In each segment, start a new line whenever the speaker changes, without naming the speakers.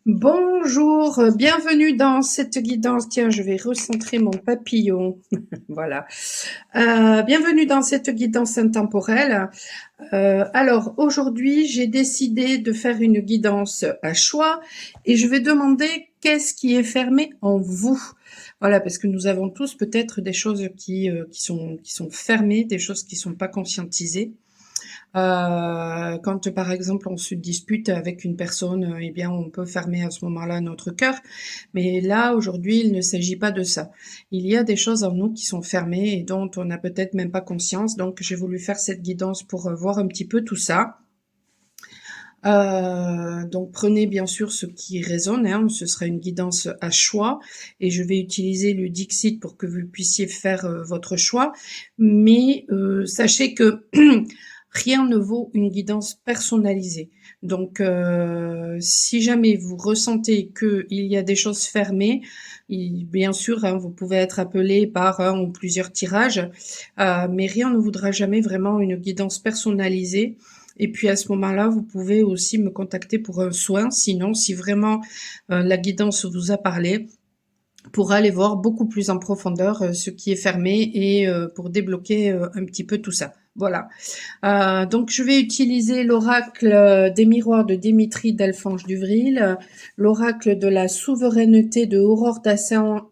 Bonjour, bienvenue dans cette guidance. Tiens, je vais recentrer mon papillon. Voilà. Bienvenue dans cette guidance intemporelle. Alors, aujourd'hui, j'ai décidé de faire une guidance à choix et je vais demander qu'est-ce qui est fermé en vous. Voilà, parce que nous avons tous peut-être des choses qui sont fermées, des choses qui sont pas conscientisées. Quand par exemple on se dispute avec une personne, eh bien on peut fermer à ce moment-là notre cœur. Mais là, aujourd'hui, il ne s'agit pas de ça. Il y a des choses en nous qui sont fermées et dont on n'a peut-être même pas conscience. Donc j'ai voulu faire cette guidance pour voir un petit peu tout ça. Donc prenez bien sûr ce qui résonne, hein, ce sera une guidance à choix et je vais utiliser le Dixit pour que vous puissiez faire votre choix. Mais sachez que rien ne vaut une guidance personnalisée. Donc, si jamais vous ressentez qu'il y a des choses fermées, bien sûr, hein, vous pouvez être appelé par un ou plusieurs tirages, mais rien ne voudra jamais vraiment une guidance personnalisée. Et puis à ce moment-là, vous pouvez aussi me contacter pour un soin. Sinon, si vraiment la guidance vous a parlé, pour aller voir beaucoup plus en profondeur ce qui est fermé et pour débloquer un petit peu tout ça. Voilà. Donc je vais utiliser l'oracle des miroirs de Dimitri Delphange d'Uvril, l'oracle de la souveraineté de Aurore Dassin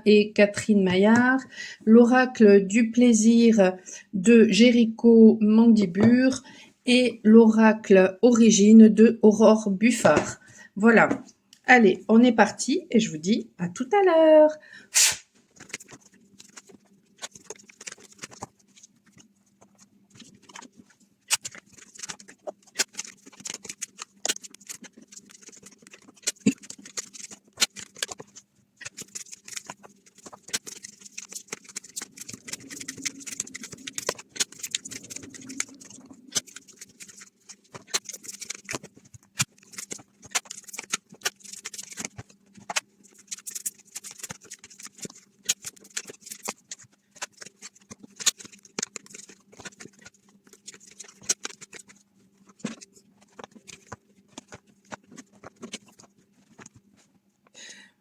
et Catherine Maillard, l'oracle du plaisir de Jéricho Mandibure et l'oracle origine de Aurore Buffard. Voilà. Allez, on est parti et je vous dis à tout à l'heure.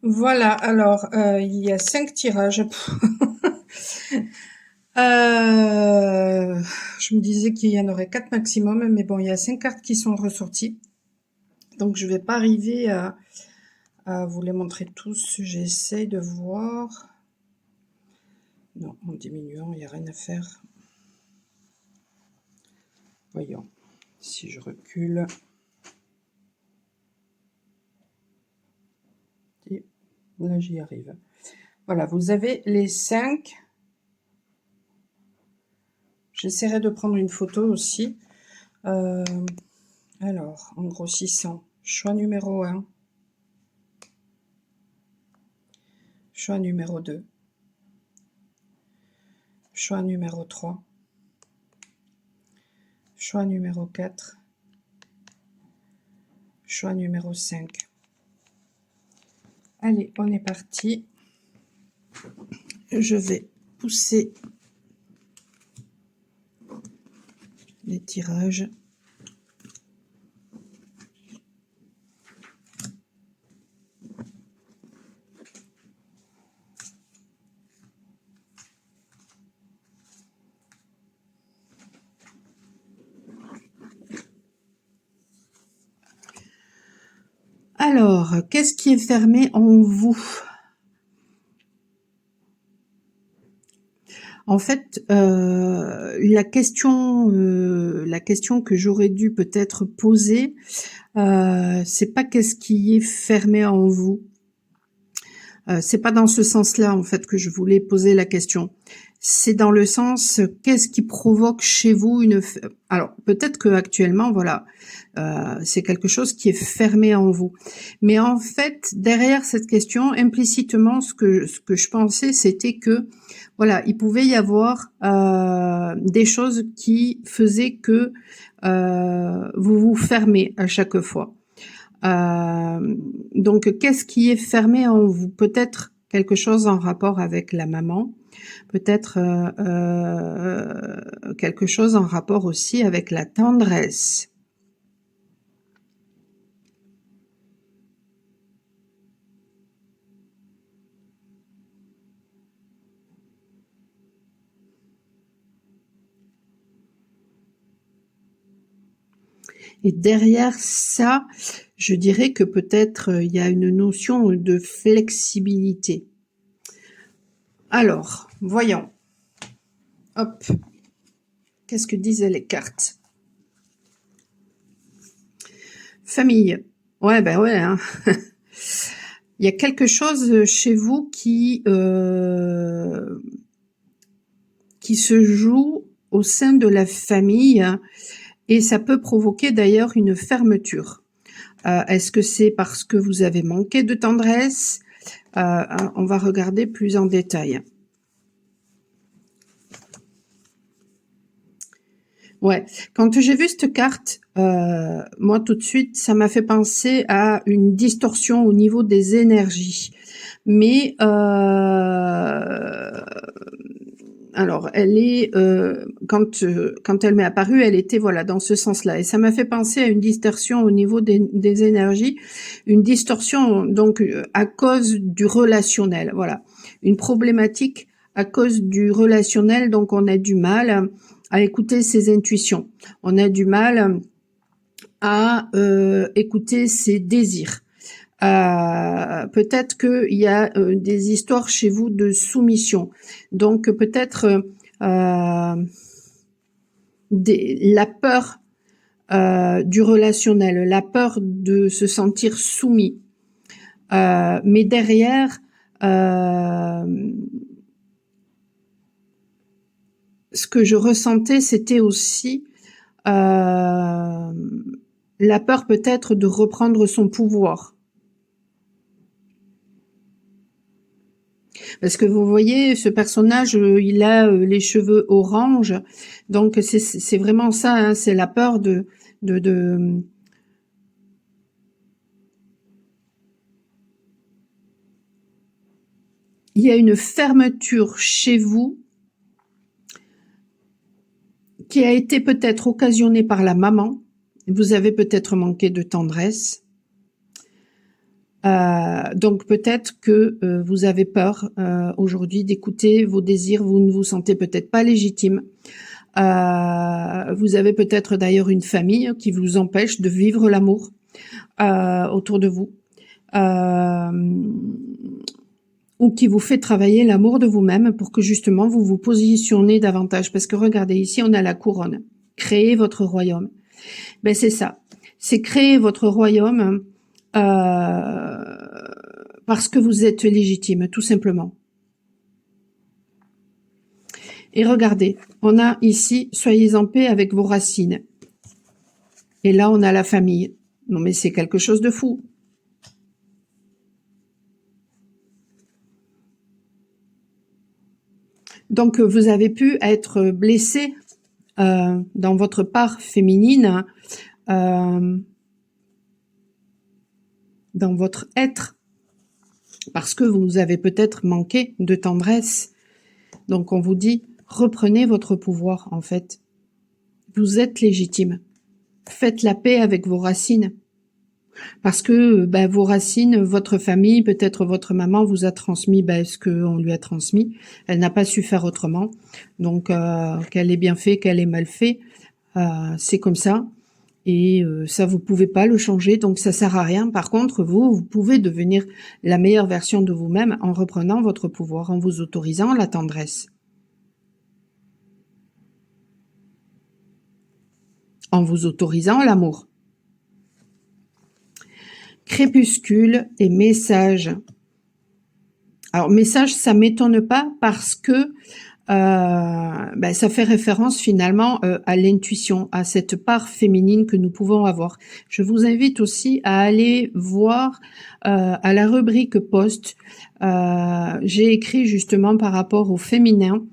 Voilà, alors il y a 5 tirages. Je me disais qu'il y en aurait 4 maximum, mais bon, il y a 5 cartes qui sont ressorties. Donc je vais pas arriver à vous les montrer tous. J'essaie de voir. Non, en diminuant, il n'y a rien à faire. Voyons, si je recule. Et là, j'y arrive. Voilà, vous avez les 5. J'essaierai de prendre une photo aussi. Alors, en grossissant, choix numéro 1, choix numéro 2, choix numéro 3, choix numéro 4, choix numéro 5. Allez, on est parti. Je vais pousser les tirages. Alors, qu'est-ce qui est fermé en vous? En fait, la question que j'aurais dû peut-être poser, c'est pas qu'est-ce qui est fermé en vous. C'est pas dans ce sens-là en fait que je voulais poser la question. C'est dans le sens qu'est-ce qui provoque chez vous une. Alors peut-être que actuellement voilà, c'est quelque chose qui est fermé en vous. Mais en fait derrière cette question implicitement ce que je pensais c'était que voilà il pouvait y avoir des choses qui faisaient que vous vous fermez à chaque fois. Donc, qu'est-ce qui est fermé en vous? Peut-être quelque chose en rapport avec la maman, peut-être quelque chose en rapport aussi avec la tendresse. Et derrière ça, je dirais que peut-être il y a une notion de flexibilité. Alors, voyons. Hop. Qu'est-ce que disaient les cartes? Famille. Ouais, ben ouais. Hein. Il y a quelque chose chez vous qui se joue au sein de la famille et ça peut provoquer d'ailleurs une fermeture. Est-ce que c'est parce que vous avez manqué de tendresse? On va regarder plus en détail. Ouais, quand j'ai vu cette carte, moi tout de suite, ça m'a fait penser à une distorsion au niveau des énergies. Mais alors, elle est quand elle m'est apparue, elle était voilà dans ce sens-là, et ça m'a fait penser à une distorsion au niveau des énergies, une distorsion donc à cause du relationnel, voilà, une problématique à cause du relationnel, donc on a du mal à écouter ses intuitions, on a du mal à écouter ses désirs. Peut-être qu'il y a des histoires chez vous de soumission. Donc peut-être la peur du relationnel, la peur de se sentir soumis. Mais derrière, ce que je ressentais, c'était aussi la peur peut-être de reprendre son pouvoir. Parce que vous voyez, ce personnage, il a les cheveux orange, donc c'est vraiment ça, hein, c'est la peur de il y a une fermeture chez vous qui a été peut-être occasionnée par la maman. Vous avez peut-être manqué de tendresse. Donc peut-être que vous avez peur aujourd'hui d'écouter vos désirs, vous ne vous sentez peut-être pas légitime. Vous avez peut-être d'ailleurs une famille qui vous empêche de vivre l'amour autour de vous, ou qui vous fait travailler l'amour de vous-même pour que justement vous vous positionnez davantage. Parce que regardez, ici on a la couronne. Créez votre royaume. Ben c'est ça. C'est créer votre royaume parce que vous êtes légitime, tout simplement. Et regardez, on a ici, soyez en paix avec vos racines. Et là, on a la famille. Non, mais c'est quelque chose de fou. Donc, vous avez pu être blessé dans votre part féminine, dans votre être, parce que vous avez peut-être manqué de tendresse. Donc, on vous dit, reprenez votre pouvoir, en fait. Vous êtes légitime. Faites la paix avec vos racines. Parce que vos racines, votre famille, peut-être votre maman vous a transmis ce qu'on lui a transmis. Elle n'a pas su faire autrement. Donc, qu'elle ait bien fait, qu'elle ait mal fait, c'est comme ça. Et ça, vous pouvez pas le changer, donc ça sert à rien. Par contre, vous pouvez devenir la meilleure version de vous-même en reprenant votre pouvoir, en vous autorisant la tendresse, en vous autorisant l'amour. Crépuscule et message. Alors, message, ça m'étonne pas parce que ça fait référence finalement à l'intuition, à cette part féminine que nous pouvons avoir. Je vous invite aussi à aller voir à la rubrique post. J'ai écrit justement par rapport au féminin.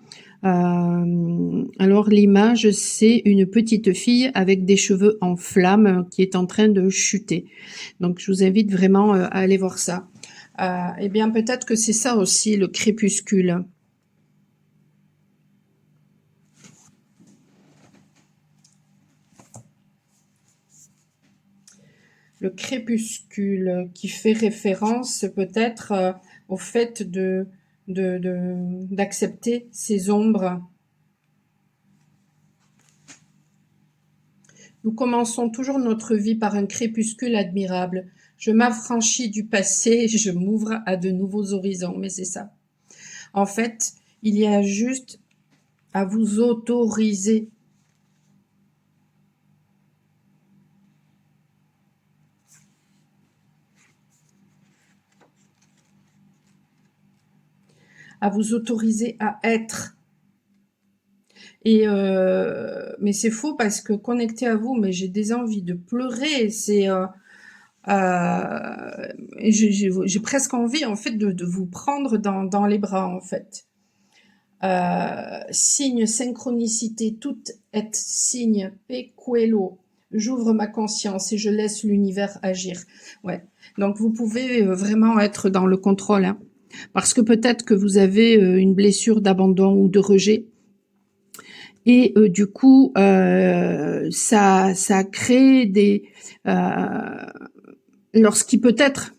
Alors l'image, c'est une petite fille avec des cheveux en flammes qui est en train de chuter. Donc je vous invite vraiment à aller voir ça. Eh bien peut-être que c'est ça aussi le crépuscule. Le crépuscule qui fait référence peut-être au fait d'accepter ces ombres. Nous commençons toujours notre vie par un crépuscule admirable. Je m'affranchis du passé, je m'ouvre à de nouveaux horizons. Mais c'est ça. En fait, il y a juste à vous autoriser à être. Et mais c'est faux parce que connecté à vous, mais j'ai des envies de pleurer. J'ai presque envie en fait de vous prendre dans les bras en fait. Signe, synchronicité, tout est signe, pequelo. J'ouvre ma conscience et je laisse l'univers agir. Ouais. Donc vous pouvez vraiment être dans le contrôle, hein, parce que peut-être que vous avez une blessure d'abandon ou de rejet. Et du coup, ça crée des... lorsqu'il peut-être...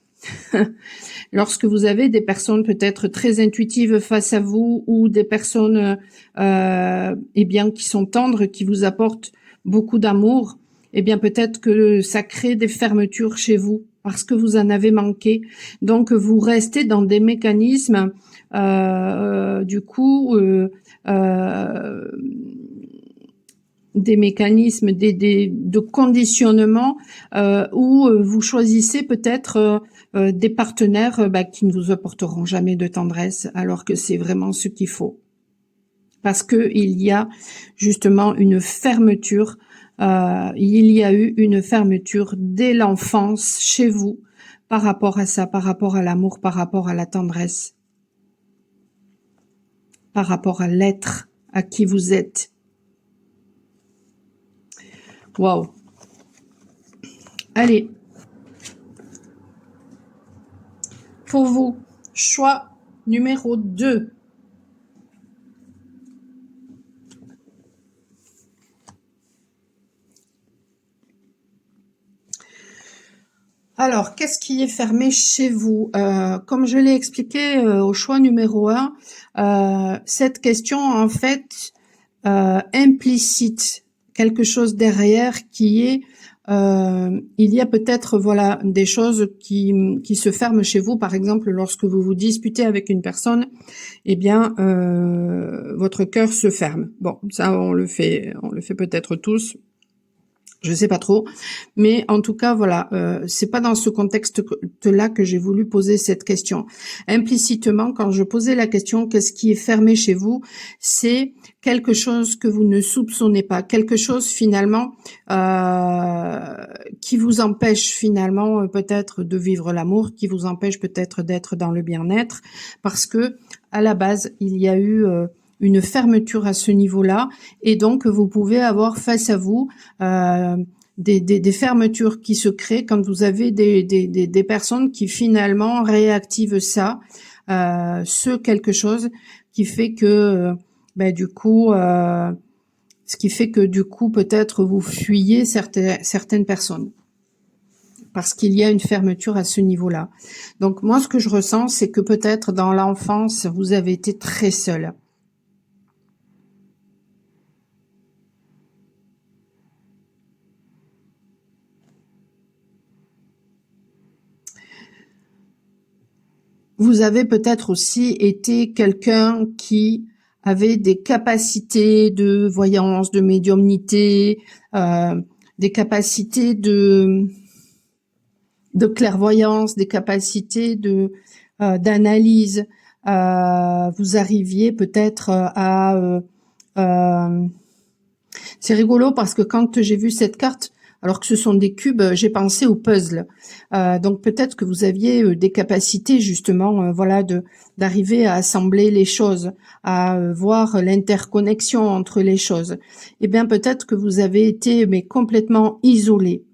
Lorsque vous avez des personnes peut-être très intuitives face à vous ou des personnes eh bien qui sont tendres, qui vous apportent beaucoup d'amour, eh bien peut-être que ça crée des fermetures chez vous parce que vous en avez manqué. Donc vous restez dans des mécanismes du coup des mécanismes de conditionnement où vous choisissez peut-être des partenaires qui ne vous apporteront jamais de tendresse alors que c'est vraiment ce qu'il faut. Parce que il y a justement une fermeture, il y a eu une fermeture dès l'enfance chez vous par rapport à ça, par rapport à l'amour, par rapport à la tendresse, par rapport à l'être, à qui vous êtes. Waouh. Allez. Pour vous, choix numéro 2. Alors, qu'est-ce qui est fermé chez vous? Comme je l'ai expliqué au choix numéro 1, cette question en fait implicite quelque chose derrière qui est il y a peut-être voilà des choses qui se ferment chez vous. Par exemple, lorsque vous vous disputez avec une personne, eh bien votre cœur se ferme. Bon, ça on le fait peut-être tous. Je sais pas trop, mais en tout cas voilà, c'est pas dans ce contexte-là que j'ai voulu poser cette question. Implicitement, quand je posais la question, qu'est-ce qui est fermé chez vous, c'est quelque chose que vous ne soupçonnez pas, quelque chose finalement qui vous empêche finalement peut-être de vivre l'amour, qui vous empêche peut-être d'être dans le bien-être, parce que à la base il y a eu une fermeture à ce niveau-là, et donc vous pouvez avoir face à vous des fermetures qui se créent quand vous avez des personnes qui finalement réactivent ça, ce quelque chose qui fait que du coup, ce qui fait que du coup peut-être vous fuyez certaines personnes parce qu'il y a une fermeture à ce niveau-là. Donc moi ce que je ressens, c'est que peut-être dans l'enfance vous avez été très seul. Vous avez peut-être aussi été quelqu'un qui avait des capacités de voyance, de médiumnité, des capacités de clairvoyance, des capacités d'analyse. Vous arriviez peut-être c'est rigolo parce que quand j'ai vu cette carte, alors que ce sont des cubes, j'ai pensé au puzzle. Donc peut-être que vous aviez des capacités justement, voilà, d'arriver à assembler les choses, à voir l'interconnexion entre les choses. Eh bien peut-être que vous avez été mais complètement isolé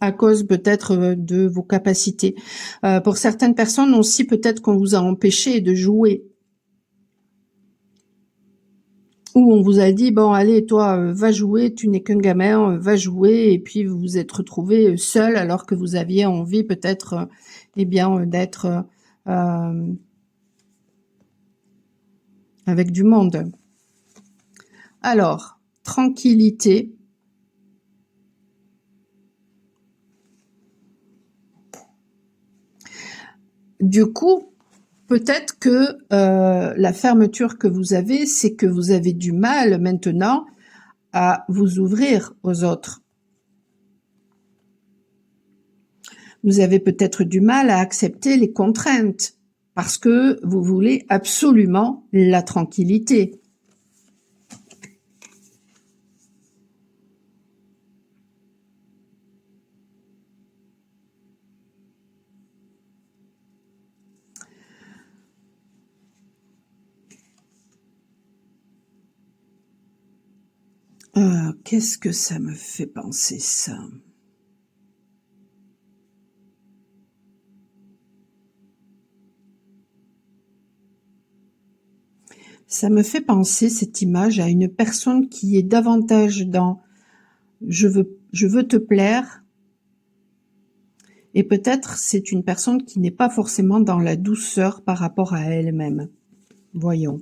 à cause peut-être de vos capacités. Pour certaines personnes aussi, peut-être qu'on vous a empêché de jouer. Où on vous a dit, bon, allez, toi, va jouer, tu n'es qu'un gamin, va jouer, et puis vous vous êtes retrouvé seul alors que vous aviez envie peut-être, eh bien, d'être avec du monde. Alors, tranquillité. Du coup, peut-être que la fermeture que vous avez, c'est que vous avez du mal maintenant à vous ouvrir aux autres. Vous avez peut-être du mal à accepter les contraintes parce que vous voulez absolument la tranquillité. Qu'est-ce que ça me fait penser, ça? Ça me fait penser, cette image, à une personne qui est davantage dans je veux te plaire, et peut-être c'est une personne qui n'est pas forcément dans la douceur par rapport à elle-même. Voyons.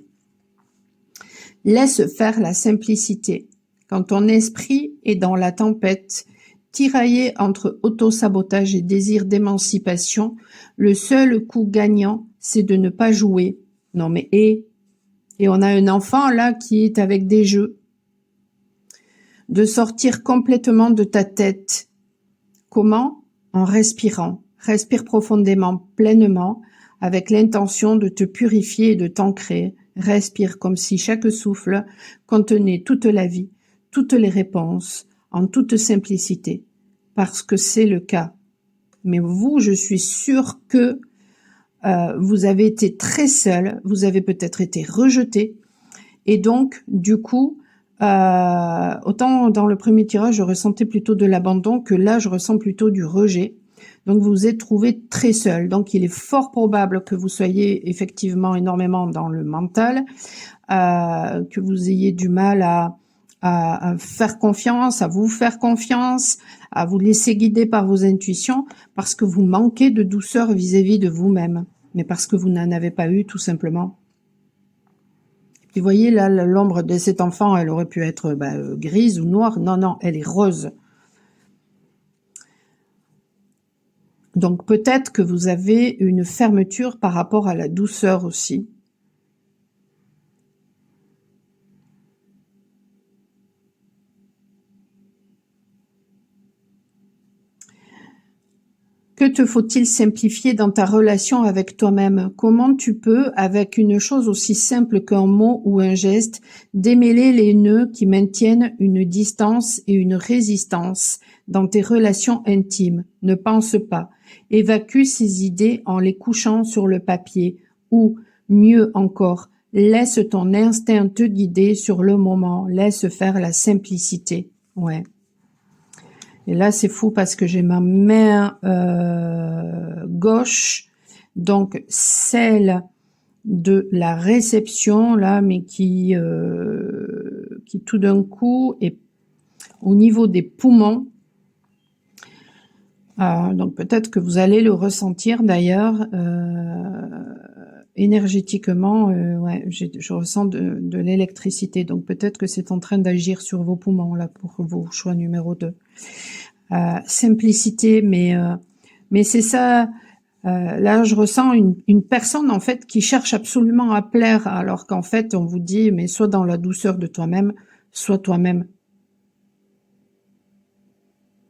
Laisse faire la simplicité. Quand ton esprit est dans la tempête, tiraillé entre autosabotage et désir d'émancipation, le seul coup gagnant, c'est de ne pas jouer. Non mais et on a un enfant là qui est avec des jeux. De sortir complètement de ta tête. Comment? En respirant. Respire profondément, pleinement, avec l'intention de te purifier et de t'ancrer. Respire comme si chaque souffle contenait toute la vie, toutes les réponses, en toute simplicité, parce que c'est le cas. Mais vous, je suis sûre que vous avez été très seul, vous avez peut-être été rejeté, et donc, du coup, autant dans le premier tirage, je ressentais plutôt de l'abandon, que là, je ressens plutôt du rejet. Donc, vous vous êtes trouvé très seul. Donc, il est fort probable que vous soyez effectivement énormément dans le mental, que vous ayez du mal à faire confiance, à vous faire confiance, à vous laisser guider par vos intuitions, parce que vous manquez de douceur vis-à-vis de vous-même, mais parce que vous n'en avez pas eu tout simplement. Et vous voyez là, l'ombre de cet enfant, elle aurait pu être grise ou noire. Non, non, elle est rose. Donc peut-être que vous avez une fermeture par rapport à la douceur aussi. Que te faut-il simplifier dans ta relation avec toi-même? Comment tu peux, avec une chose aussi simple qu'un mot ou un geste, démêler les nœuds qui maintiennent une distance et une résistance dans tes relations intimes? Ne pense pas. Évacue ces idées en les couchant sur le papier. Ou, mieux encore, laisse ton instinct te guider sur le moment. Laisse faire la simplicité. Ouais. Et là, c'est fou parce que j'ai ma main gauche, donc celle de la réception, là, mais qui tout d'un coup est au niveau des poumons. Donc peut-être que vous allez le ressentir d'ailleurs énergétiquement. Ouais, je ressens de l'électricité, donc peut-être que c'est en train d'agir sur vos poumons là pour vos choix numéro 2. Simplicité, mais c'est ça. Là, je ressens une personne en fait qui cherche absolument à plaire, alors qu'en fait, on vous dit, mais sois dans la douceur de toi-même, sois toi-même.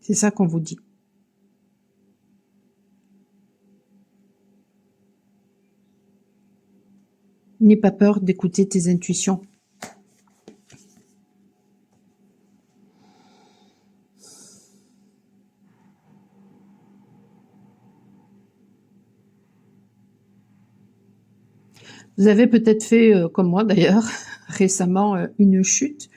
C'est ça qu'on vous dit. N'aie pas peur d'écouter tes intuitions. Vous avez peut-être fait, comme moi d'ailleurs, récemment, une chute,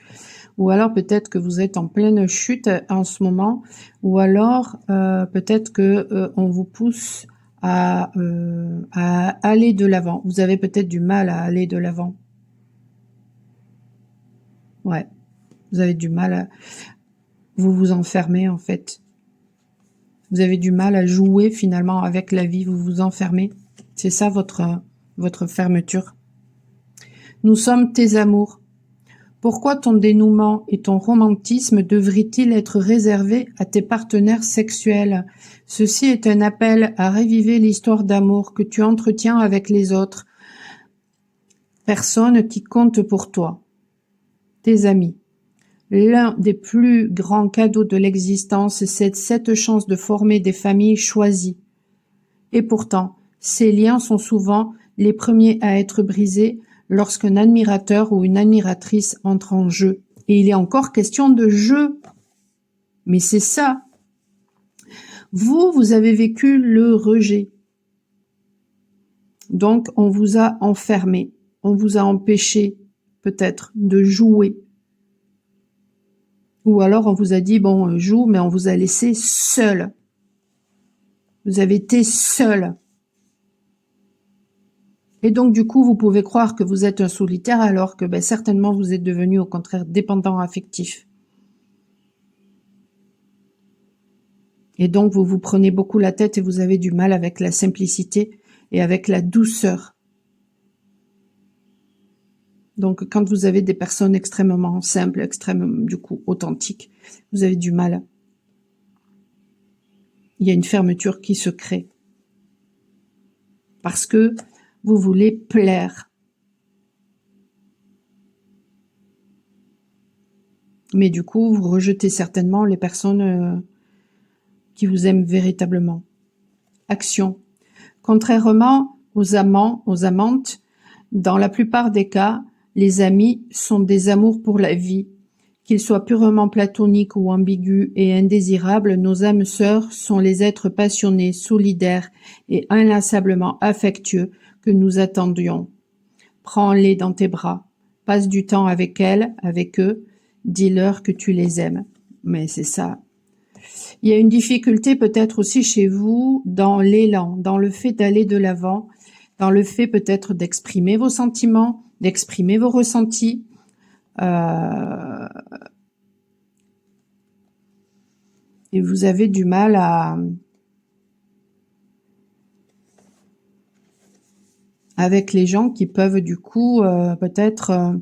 ou alors peut-être que vous êtes en pleine chute en ce moment, ou alors peut-être que on vous pousse à aller de l'avant. Vous avez peut-être du mal à aller de l'avant. Ouais, vous avez du mal à... Vous vous enfermez en fait. Vous avez du mal à jouer finalement avec la vie, vous vous enfermez. C'est ça votre fermeture. Nous sommes tes amours. Pourquoi ton dénouement et ton romantisme devraient-ils être réservés à tes partenaires sexuels? Ceci est un appel à raviver l'histoire d'amour que tu entretiens avec les autres personnes qui comptent pour toi, tes amis. L'un des plus grands cadeaux de l'existence, c'est cette chance de former des familles choisies. Et pourtant, ces liens sont souvent les premiers à être brisés lorsqu'un admirateur ou une admiratrice entre en jeu. Et il est encore question de jeu. Mais c'est ça. Vous avez vécu le rejet. Donc, on vous a enfermé. On vous a empêché, peut-être, de jouer. Ou alors, on vous a dit, bon, joue, mais on vous a laissé seul. Vous avez été seul. Et donc, du coup, vous pouvez croire que vous êtes un solitaire alors que certainement vous êtes devenu au contraire dépendant affectif. Et donc, vous vous prenez beaucoup la tête et vous avez du mal avec la simplicité et avec la douceur. Donc, quand vous avez des personnes extrêmement simples, extrêmement, du coup, authentiques, vous avez du mal. Il y a une fermeture qui se crée. Parce que vous voulez plaire. Mais du coup, vous rejetez certainement les personnes qui vous aiment véritablement. Action. Contrairement aux amants, aux amantes, dans la plupart des cas, les amis sont des amours pour la vie. Qu'ils soient purement platoniques ou ambigus et indésirables, nos âmes sœurs sont les êtres passionnés, solidaires et inlassablement affectueux que nous attendions. Prends-les dans tes bras, passe du temps avec elles, avec eux, dis-leur que tu les aimes. Mais c'est ça. Il y a une difficulté peut-être aussi chez vous dans l'élan, dans le fait d'aller de l'avant, dans le fait peut-être d'exprimer vos sentiments, d'exprimer vos ressentis. Et vous avez du mal avec les gens qui peuvent du coup peut-être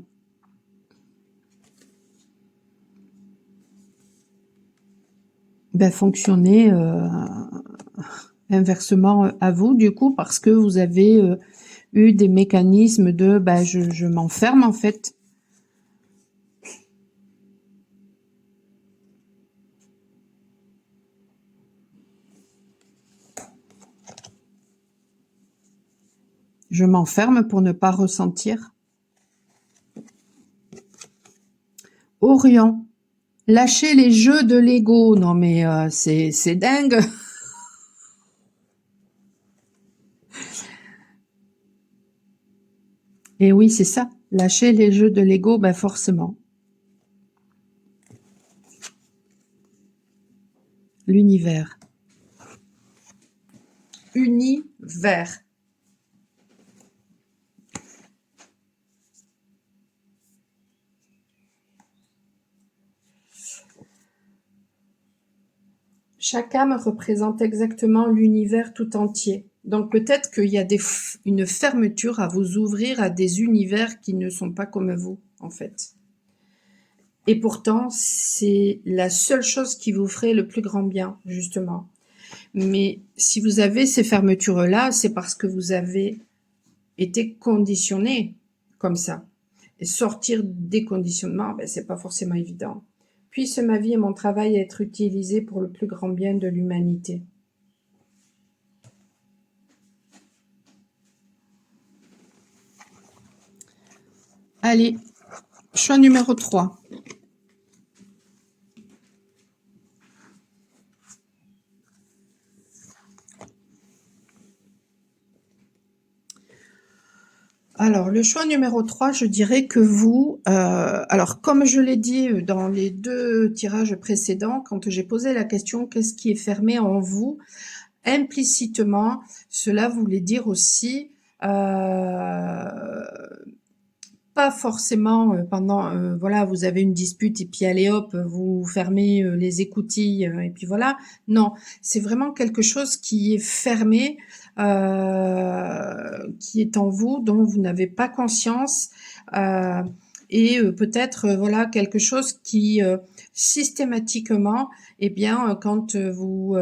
fonctionner inversement à vous du coup parce que vous avez eu des mécanismes de je m'enferme en fait. Je m'enferme pour ne pas ressentir. Orion. Lâchez les jeux de l'ego. Non mais c'est dingue. Et oui, c'est ça. Lâcher les jeux de l'ego, forcément. L'univers. Univers. Chaque âme représente exactement l'univers tout entier. Donc peut-être qu'il y a une fermeture à vous ouvrir à des univers qui ne sont pas comme vous, en fait. Et pourtant, c'est la seule chose qui vous ferait le plus grand bien, justement. Mais si vous avez ces fermetures-là, c'est parce que vous avez été conditionné comme ça. Et sortir des conditionnements, c'est pas forcément évident. Puisse ma vie et mon travail être utilisés pour le plus grand bien de l'humanité. Allez, choix numéro 3. Alors, le choix numéro 3, je dirais que vous, alors comme je l'ai dit dans les 2 tirages précédents, quand j'ai posé la question « Qu'est-ce qui est fermé en vous ?» implicitement, cela voulait dire aussi pas forcément pendant, voilà, vous avez une dispute et puis allez hop, vous fermez les écoutilles et puis voilà. Non, c'est vraiment quelque chose qui est fermé, qui est en vous, dont vous n'avez pas conscience et peut-être, voilà, quelque chose qui, systématiquement, eh bien, quand, vous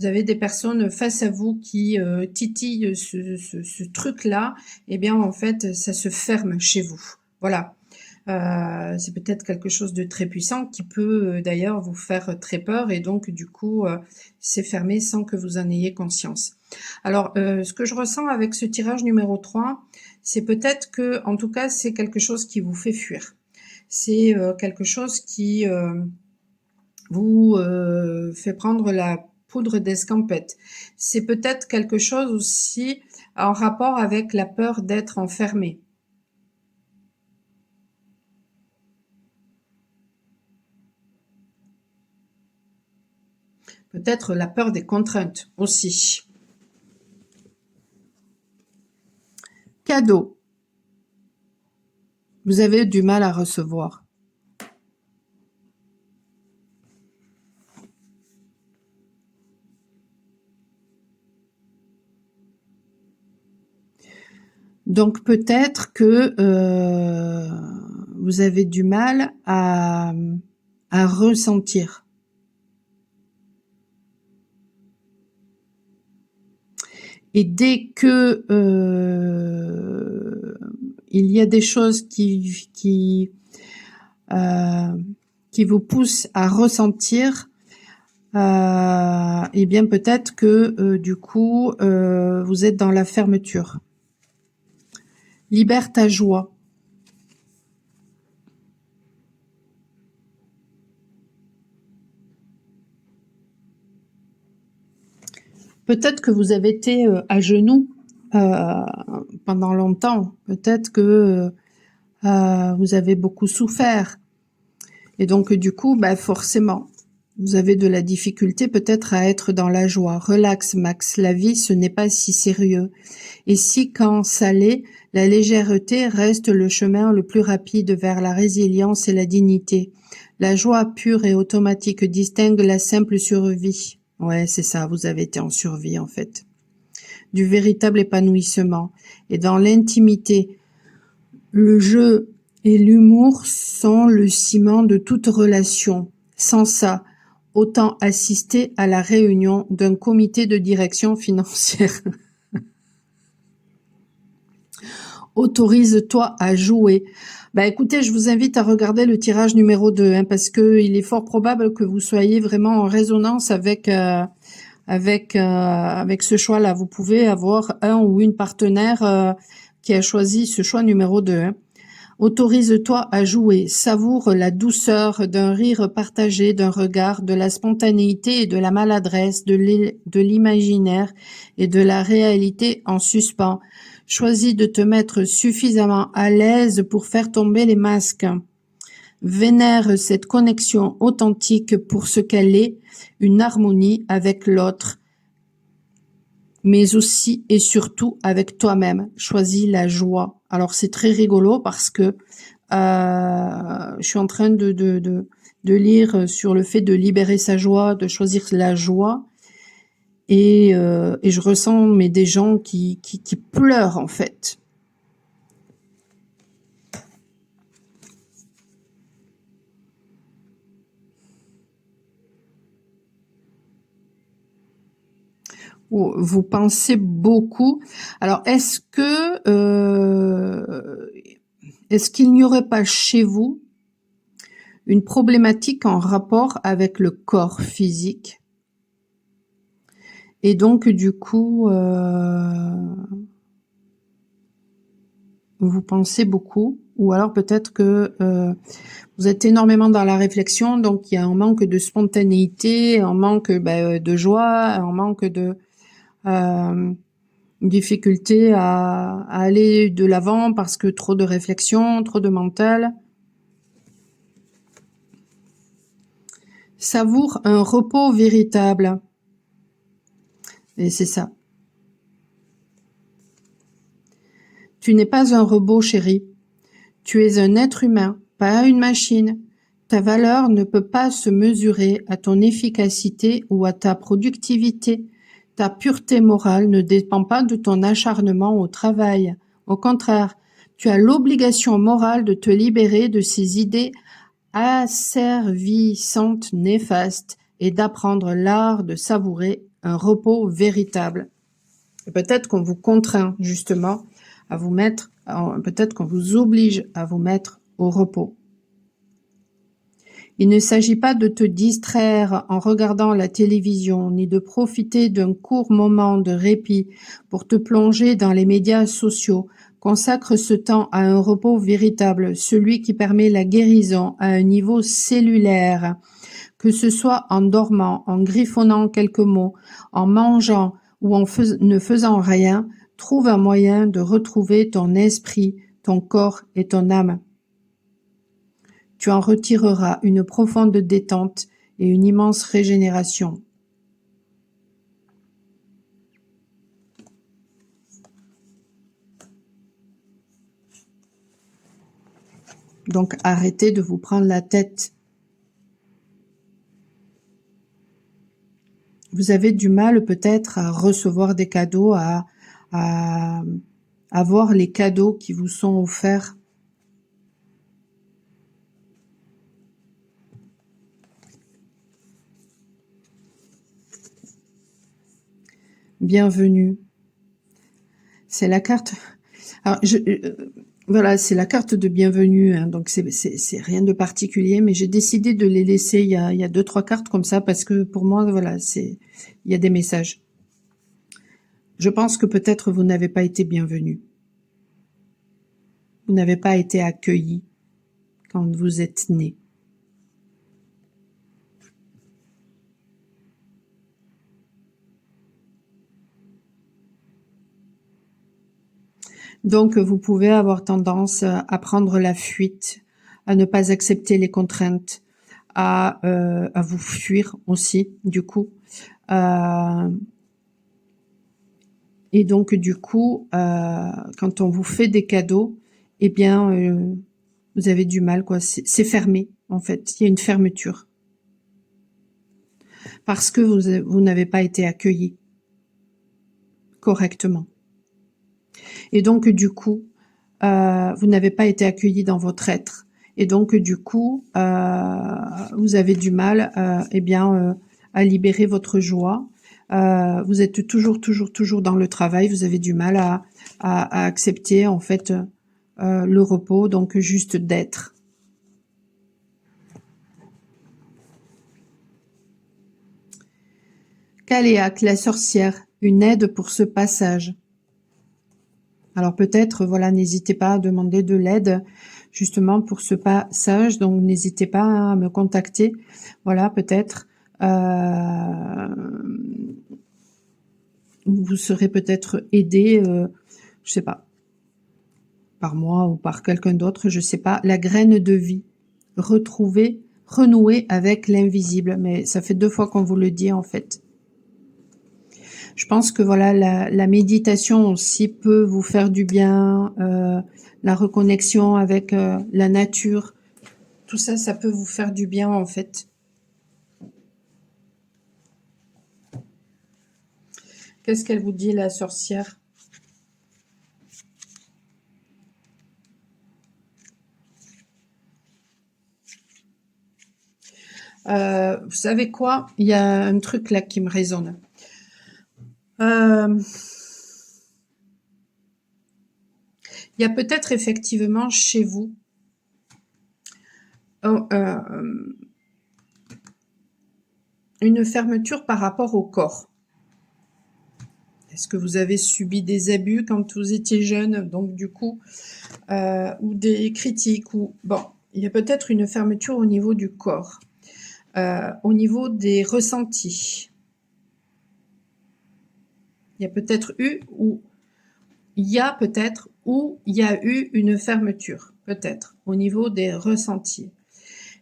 avez des personnes face à vous qui, titillent ce truc-là, eh bien, en fait, ça se ferme chez vous. Voilà. C'est peut-être quelque chose de très puissant qui peut, d'ailleurs vous faire très peur et donc du coup, c'est fermé sans que vous en ayez conscience. Alors, ce que je ressens avec ce tirage numéro 3, c'est peut-être que, en tout cas, c'est quelque chose qui vous fait fuir. C'est, quelque chose qui, vous, fait prendre la poudre d'escampette. C'est peut-être quelque chose aussi en rapport avec la peur d'être enfermé. Peut-être la peur des contraintes aussi. Cadeau. Vous avez du mal à recevoir. Donc peut-être que vous avez du mal à ressentir. Et dès que il y a des choses qui vous poussent à ressentir, eh bien peut-être que du coup vous êtes dans la fermeture. Libère ta joie. Peut-être que vous avez été à genoux pendant longtemps. Peut-être que vous avez beaucoup souffert. Et donc, du coup, bah, forcément, vous avez de la difficulté peut-être à être dans la joie. Relax, Max. La vie, ce n'est pas si sérieux. Et si, quand ça l'est, la légèreté reste le chemin le plus rapide vers la résilience et la dignité. La joie pure et automatique distingue la simple survie. Ouais, c'est ça, vous avez été en survie en fait. Du véritable épanouissement. Et dans l'intimité, le jeu et l'humour sont le ciment de toute relation. Sans ça, autant assister à la réunion d'un comité de direction financière. Autorise-toi à jouer. Bah écoutez, je vous invite à regarder le tirage numéro 2, hein, parce que il est fort probable que vous soyez vraiment en résonance avec ce choix-là. Vous pouvez avoir un ou une partenaire qui a choisi ce choix numéro 2. Hein. Autorise-toi à jouer, savoure la douceur d'un rire partagé, d'un regard, de la spontanéité et de la maladresse, de l'imaginaire et de la réalité en suspens. Choisis de te mettre suffisamment à l'aise pour faire tomber les masques. Vénère cette connexion authentique pour ce qu'elle est, une harmonie avec l'autre, mais aussi et surtout avec toi-même. Choisis la joie. Alors c'est très rigolo parce que je suis en train de lire sur le fait de libérer sa joie, de choisir la joie. Et je ressens mais des gens qui pleurent en fait. Vous pensez beaucoup. Alors est-ce qu'il n'y aurait pas chez vous une problématique en rapport avec le corps physique? Et donc du coup vous pensez beaucoup, ou alors peut-être que vous êtes énormément dans la réflexion, donc il y a un manque de spontanéité, un manque de joie, un manque de difficulté à aller de l'avant parce que trop de réflexion, trop de mental. Savoure un repos véritable. Et c'est ça. Tu n'es pas un robot, chérie. Tu es un être humain, pas une machine. Ta valeur ne peut pas se mesurer à ton efficacité ou à ta productivité. Ta pureté morale ne dépend pas de ton acharnement au travail. Au contraire, Tu as l'obligation morale de te libérer de ces idées asservissantes, néfastes, et d'apprendre l'art de savourer un repos véritable. Peut-être qu'on vous contraint justement à vous mettre, peut-être qu'on vous oblige à vous mettre au repos. Il ne s'agit pas de te distraire en regardant la télévision, ni de profiter d'un court moment de répit pour te plonger dans les médias sociaux. Consacre ce temps à un repos véritable, celui qui permet la guérison à un niveau cellulaire, que ce soit en dormant, en griffonnant quelques mots, en mangeant ou en ne faisant rien. Trouve un moyen de retrouver ton esprit, ton corps et ton âme. Tu en retireras une profonde détente et une immense régénération. Donc arrêtez de vous prendre la tête. Vous avez du mal peut-être à recevoir des cadeaux, à voir les cadeaux qui vous sont offerts. Bienvenue. C'est la carte. Alors, voilà, c'est la carte de bienvenue, hein, donc c'est rien de particulier, mais j'ai décidé de les laisser. Il y a 2-3 cartes comme ça parce que pour moi, voilà, il y a des messages. Je pense que peut-être vous n'avez pas été bienvenu. Vous n'avez pas été accueilli quand vous êtes né. Donc, vous pouvez avoir tendance à prendre la fuite, à ne pas accepter les contraintes, à vous fuir aussi, du coup. Et donc, du coup, quand on vous fait des cadeaux, eh bien, vous avez du mal, quoi. C'est fermé, en fait. Il y a une fermeture. Parce que vous n'avez pas été accueilli correctement. Et donc, du coup, vous n'avez pas été accueilli dans votre être. Et donc, du coup, vous avez du mal, eh bien, à libérer votre joie. Vous êtes toujours dans le travail. Vous avez du mal à accepter, en fait, le repos, donc juste d'être. Caléac, la sorcière, une aide pour ce passage. Alors peut-être, voilà, n'hésitez pas à demander de l'aide justement pour ce passage. Donc n'hésitez pas à me contacter. Voilà, peut-être vous serez peut-être aidé, je sais pas, par moi ou par quelqu'un d'autre, je sais pas. La graine de vie, retrouver, renouer avec l'invisible. Mais ça fait 2 fois qu'on vous le dit en fait. Je pense que voilà, la méditation aussi peut vous faire du bien, la reconnexion avec la nature, tout ça, ça peut vous faire du bien en fait. Qu'est-ce qu'elle vous dit, la sorcière? Vous savez quoi? Il y a un truc là qui me résonne. Il y a peut-être effectivement chez vous une fermeture par rapport au corps. Est-ce que vous avez subi des abus quand vous étiez jeune, donc du coup, ou des critiques, ou bon, il y a peut-être une fermeture au niveau du corps, au niveau des ressentis. Il y a peut-être eu ou il y a peut-être ou il y a eu une fermeture, peut-être, au niveau des ressentis.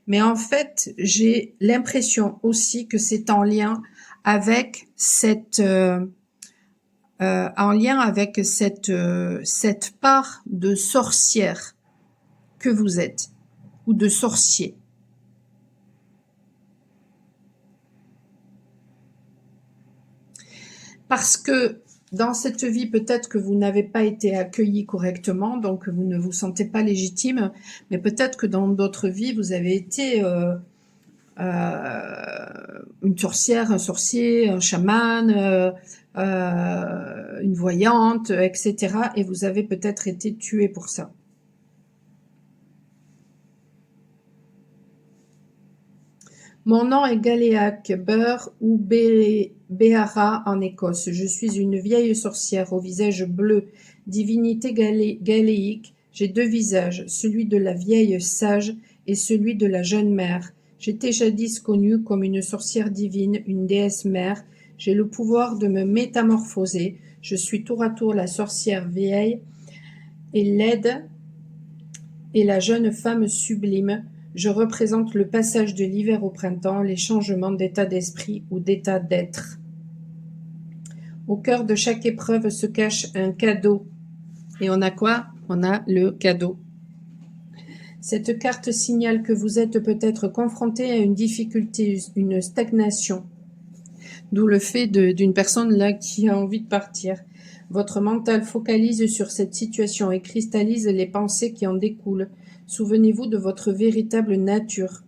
Mais en fait, j'ai l'impression aussi que c'est en lien avec cette part de sorcière que vous êtes, ou de sorcier. Parce que Dans cette vie, peut-être que vous n'avez pas été accueilli correctement, donc vous ne vous sentez pas légitime, mais peut-être que dans d'autres vies, vous avez été une sorcière, un sorcier, un chaman, une voyante, etc. Et vous avez peut-être été tué pour ça. Mon nom est Galéac Beur ou Béara en Écosse. Je suis une vieille sorcière au visage bleu, divinité galéique. J'ai deux visages, celui de la vieille sage et celui de la jeune mère. J'étais jadis connue comme une sorcière divine, une déesse mère. J'ai le pouvoir de me métamorphoser. Je suis tour à tour la sorcière vieille et laide et la jeune femme sublime. Je représente le passage de l'hiver au printemps, les changements d'état d'esprit ou d'état d'être. Au cœur de chaque épreuve se cache un cadeau. Et on a quoi? On a le cadeau. Cette carte signale que vous êtes peut-être confronté à une difficulté, une stagnation. D'où le fait d'une personne là qui a envie de partir. Votre mental focalise sur cette situation et cristallise les pensées qui en découlent. Souvenez-vous de votre véritable nature.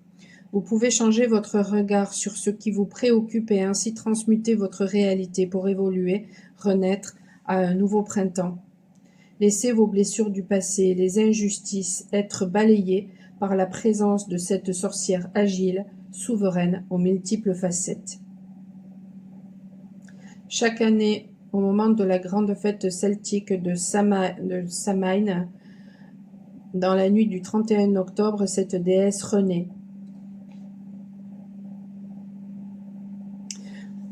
Vous pouvez changer votre regard sur ce qui vous préoccupe et ainsi transmuter votre réalité pour évoluer, renaître à un nouveau printemps. Laissez vos blessures du passé, les injustices être balayées par la présence de cette sorcière agile, souveraine, aux multiples facettes. Chaque année, au moment de la grande fête celtique de Samhain, dans la nuit du 31 octobre, cette déesse renaît.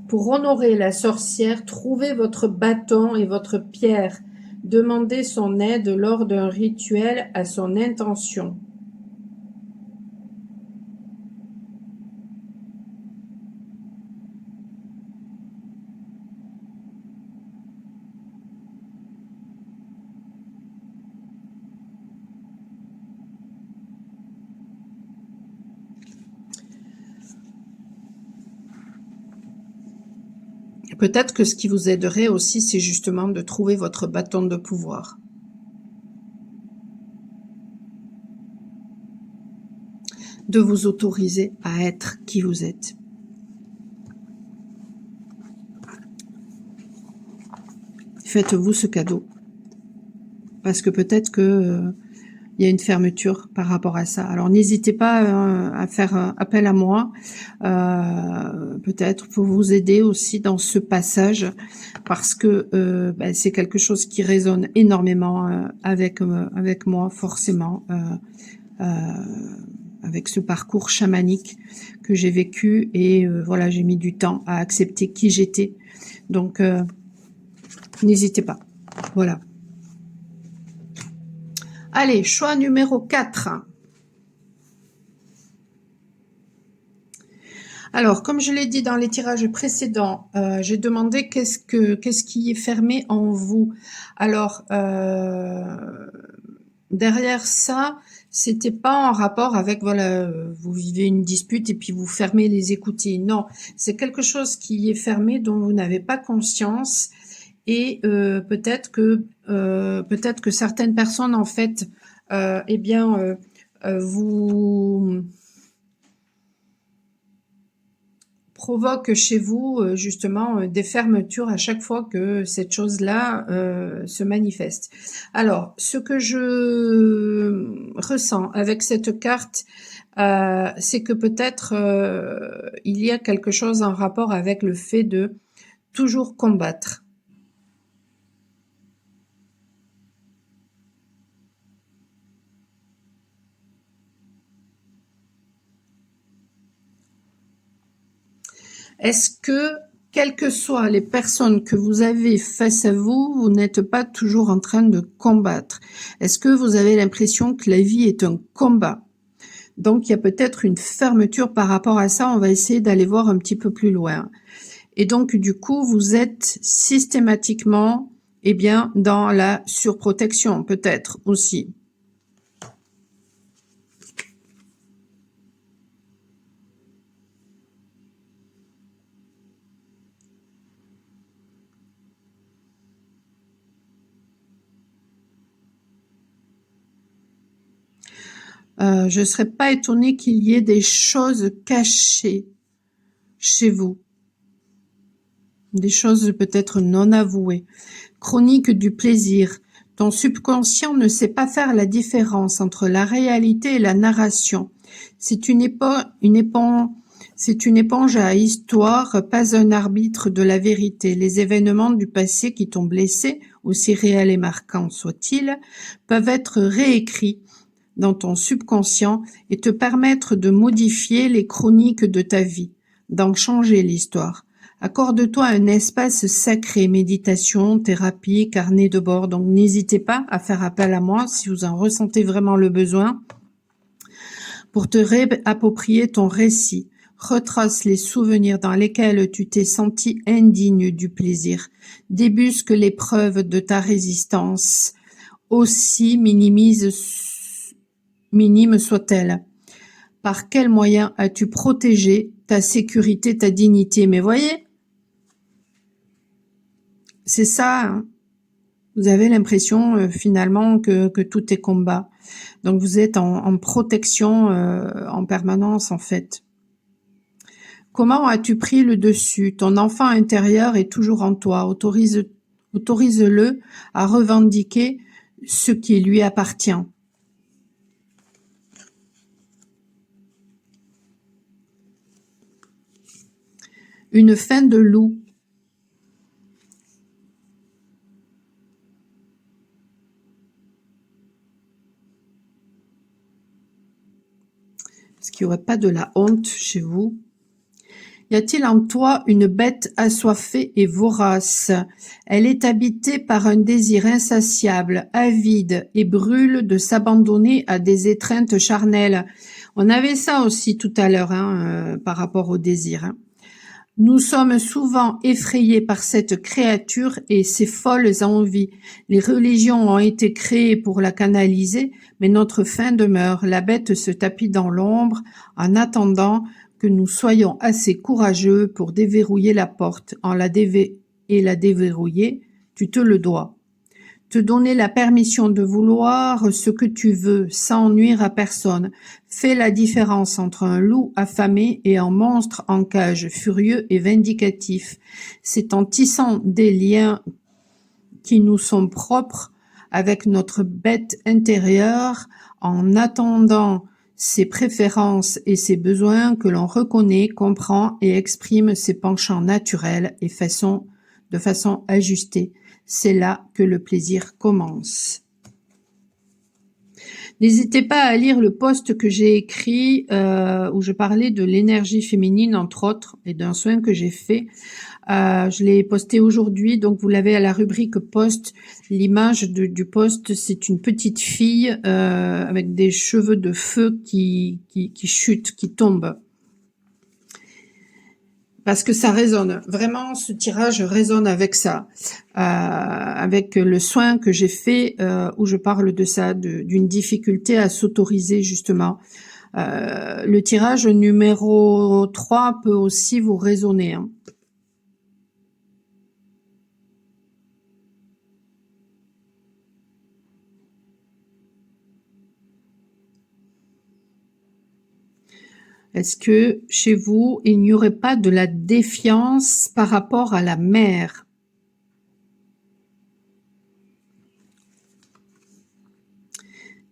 Pour honorer la sorcière, trouvez votre bâton et votre pierre. Demandez son aide lors d'un rituel à son intention. Peut-être que ce qui vous aiderait aussi, c'est justement de trouver votre bâton de pouvoir. De vous autoriser à être qui vous êtes. Faites-vous ce cadeau. Parce que peut-être que il y a une fermeture par rapport à ça. Alors n'hésitez pas à faire appel à moi, peut-être pour vous aider aussi dans ce passage, parce que c'est quelque chose qui résonne énormément avec moi, forcément, avec ce parcours chamanique que j'ai vécu, et voilà, j'ai mis du temps à accepter qui j'étais. Donc n'hésitez pas. Voilà. Allez, choix numéro 4. Alors, comme je l'ai dit dans les tirages précédents, j'ai demandé qu'est-ce qui est fermé en vous. Alors, derrière ça, c'était pas en rapport avec, voilà, vous vivez une dispute et puis vous fermez les écoutilles. Non, c'est quelque chose qui est fermé dont vous n'avez pas conscience, et peut-être que certaines personnes, en fait, vous provoque chez vous justement des fermetures à chaque fois que cette chose-là se manifeste. Alors, ce que je ressens avec cette carte, c'est que peut-être il y a quelque chose en rapport avec le fait de toujours combattre. Est-ce que, quelles que soient les personnes que vous avez face à vous, vous n'êtes pas toujours en train de combattre? Est-ce que vous avez l'impression que la vie est un combat? Donc, il y a peut-être une fermeture par rapport à ça. On va essayer d'aller voir un petit peu plus loin. Et donc, du coup, vous êtes systématiquement, dans la surprotection, peut-être aussi. Je serais pas étonnée qu'il y ait des choses cachées chez vous, des choses peut-être non avouées. Chronique du plaisir. Ton subconscient ne sait pas faire la différence entre la réalité et la narration. C'est c'est une éponge à histoire, pas un arbitre de la vérité. Les événements du passé qui t'ont blessé, aussi réels et marquants soient-ils, peuvent être réécrits dans ton subconscient et te permettre de modifier les chroniques de ta vie, d'en changer l'histoire. Accorde-toi un espace sacré, méditation, thérapie, carnet de bord. Donc n'hésitez pas à faire appel à moi si vous en ressentez vraiment le besoin pour te réapproprier ton récit. Retrace les souvenirs dans lesquels tu t'es senti indigne du plaisir. Débusque les preuves de ta résistance. Aussi minime soit-elle. Par quels moyens as-tu protégé ta sécurité, ta dignité? Mais voyez, c'est ça, hein. Vous avez l'impression finalement que tout est combat. Donc vous êtes en protection en permanence en fait. Comment as-tu pris le dessus? Ton enfant intérieur est toujours en toi. Autorise-le à revendiquer ce qui lui appartient. Une faim de loup. Est-ce qu'il n'y aurait pas de la honte chez vous? Y a-t-il en toi une bête assoiffée et vorace? Elle est habitée par un désir insatiable, avide, et brûle de s'abandonner à des étreintes charnelles. On avait ça aussi tout à l'heure par rapport au désir. Nous sommes souvent effrayés par cette créature et ses folles envies. Les religions ont été créées pour la canaliser, mais notre fin demeure. La bête se tapit dans l'ombre en attendant que nous soyons assez courageux pour déverrouiller la porte. Et la déverrouiller, tu te le dois. Te donner la permission de vouloir ce que tu veux sans nuire à personne. Fais la différence entre un loup affamé et un monstre en cage, furieux et vindicatif. C'est en tissant des liens qui nous sont propres avec notre bête intérieure, en attendant ses préférences et ses besoins que l'on reconnaît, comprend et exprime ses penchants naturels et de façon ajustée. C'est là que le plaisir commence. N'hésitez pas à lire le post que j'ai écrit où je parlais de l'énergie féminine, entre autres, et d'un soin que j'ai fait. Je l'ai posté aujourd'hui, donc vous l'avez à la rubrique post. L'image du post, c'est une petite fille avec des cheveux de feu qui chutent, qui tombent. Parce que ça résonne. Vraiment, ce tirage résonne avec ça, avec le soin que j'ai fait où je parle de ça, d'une difficulté à s'autoriser justement. Le tirage numéro 3 peut aussi vous résonner. Hein. Est-ce que chez vous, il n'y aurait pas de la défiance par rapport à la mère?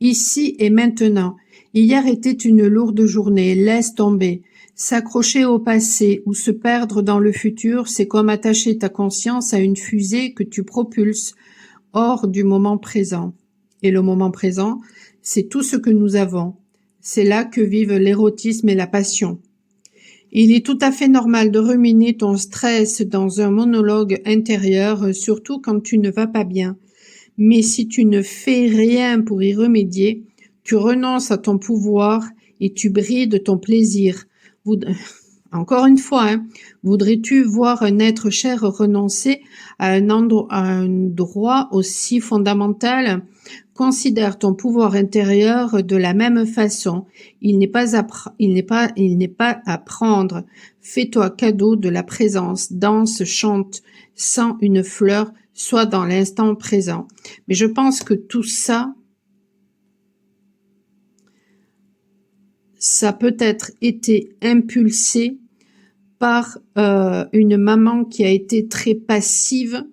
Ici et maintenant. Hier était une lourde journée, laisse tomber. S'accrocher au passé ou se perdre dans le futur, c'est comme attacher ta conscience à une fusée que tu propulses hors du moment présent. Et le moment présent, c'est tout ce que nous avons. C'est là que vivent l'érotisme et la passion. Il est tout à fait normal de ruminer ton stress dans un monologue intérieur, surtout quand tu ne vas pas bien. Mais si tu ne fais rien pour y remédier, tu renonces à ton pouvoir et tu brides ton plaisir. Encore une fois, voudrais-tu voir un être cher renoncer à un droit aussi fondamental? Considère ton pouvoir intérieur de la même façon. Il n'est pas à prendre. Fais-toi cadeau de la présence. Danse, chante, sens une fleur, sois dans l'instant présent. Mais je pense que tout ça, ça peut être été impulsé par une maman qui a été très passive,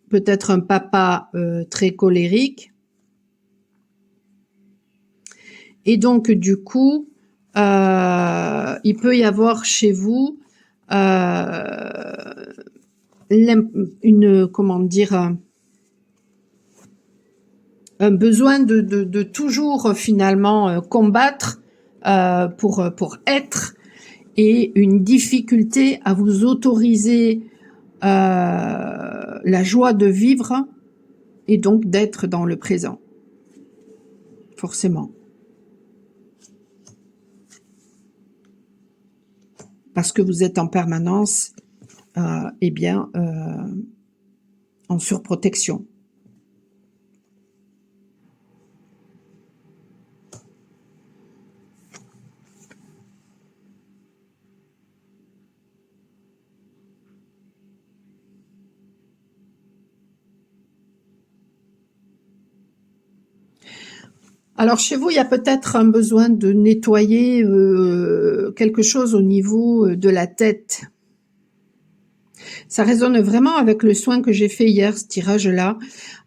peut-être un papa très colérique. Et donc, du coup, il peut y avoir chez vous comment dire, un besoin de toujours finalement combattre pour être, et une difficulté à vous autoriser la joie de vivre et donc d'être dans le présent, forcément. Parce que vous êtes en permanence eh bien, en surprotection. Alors chez vous, il y a peut-être un besoin de nettoyer quelque chose au niveau de la tête. Ça résonne vraiment avec le soin que j'ai fait hier, ce tirage-là.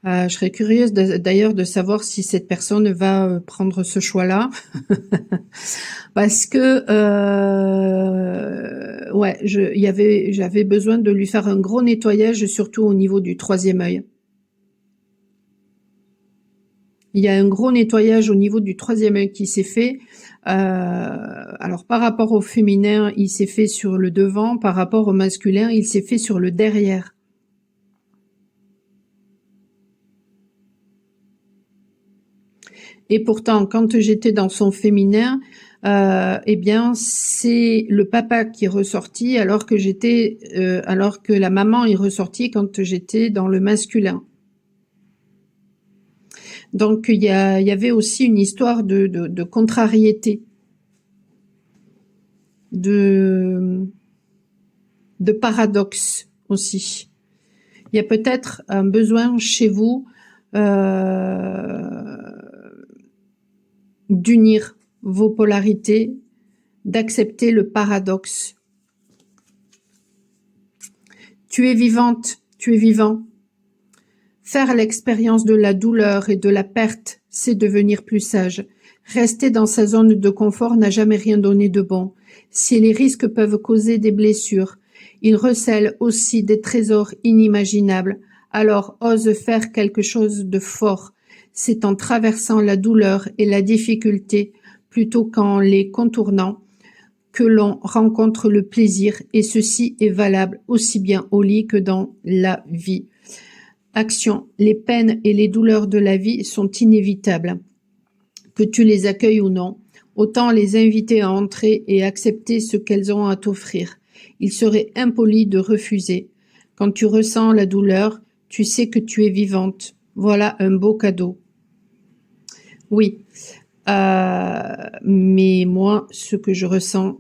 Je serais curieuse d'ailleurs de savoir si cette personne va prendre ce choix-là. Parce que ouais, j'avais besoin de lui faire un gros nettoyage, surtout au niveau du 3e œil. Il y a un gros nettoyage au niveau du 3e œil qui s'est fait. Alors par rapport au féminin, il s'est fait sur le devant. Par rapport au masculin, il s'est fait sur le derrière. Et pourtant, quand j'étais dans son féminin, eh bien, c'est le papa qui est ressorti, alors que la maman est ressortie quand j'étais dans le masculin. Donc il y avait aussi une histoire de contrariété, de paradoxe aussi. Il y a peut-être un besoin chez vous d'unir vos polarités, d'accepter le paradoxe. Tu es vivante, tu es vivant. Faire l'expérience de la douleur et de la perte, c'est devenir plus sage. Rester dans sa zone de confort n'a jamais rien donné de bon. Si les risques peuvent causer des blessures, ils recèlent aussi des trésors inimaginables. Alors ose faire quelque chose de fort. C'est en traversant la douleur et la difficulté, plutôt qu'en les contournant, que l'on rencontre le plaisir, et ceci est valable aussi bien au lit que dans la vie. Action. Les peines et les douleurs de la vie sont inévitables. Que tu les accueilles ou non, autant les inviter à entrer et accepter ce qu'elles ont à t'offrir. Il serait impoli de refuser. Quand tu ressens la douleur, tu sais que tu es vivante. Voilà un beau cadeau. Oui, mais moi, ce que je ressens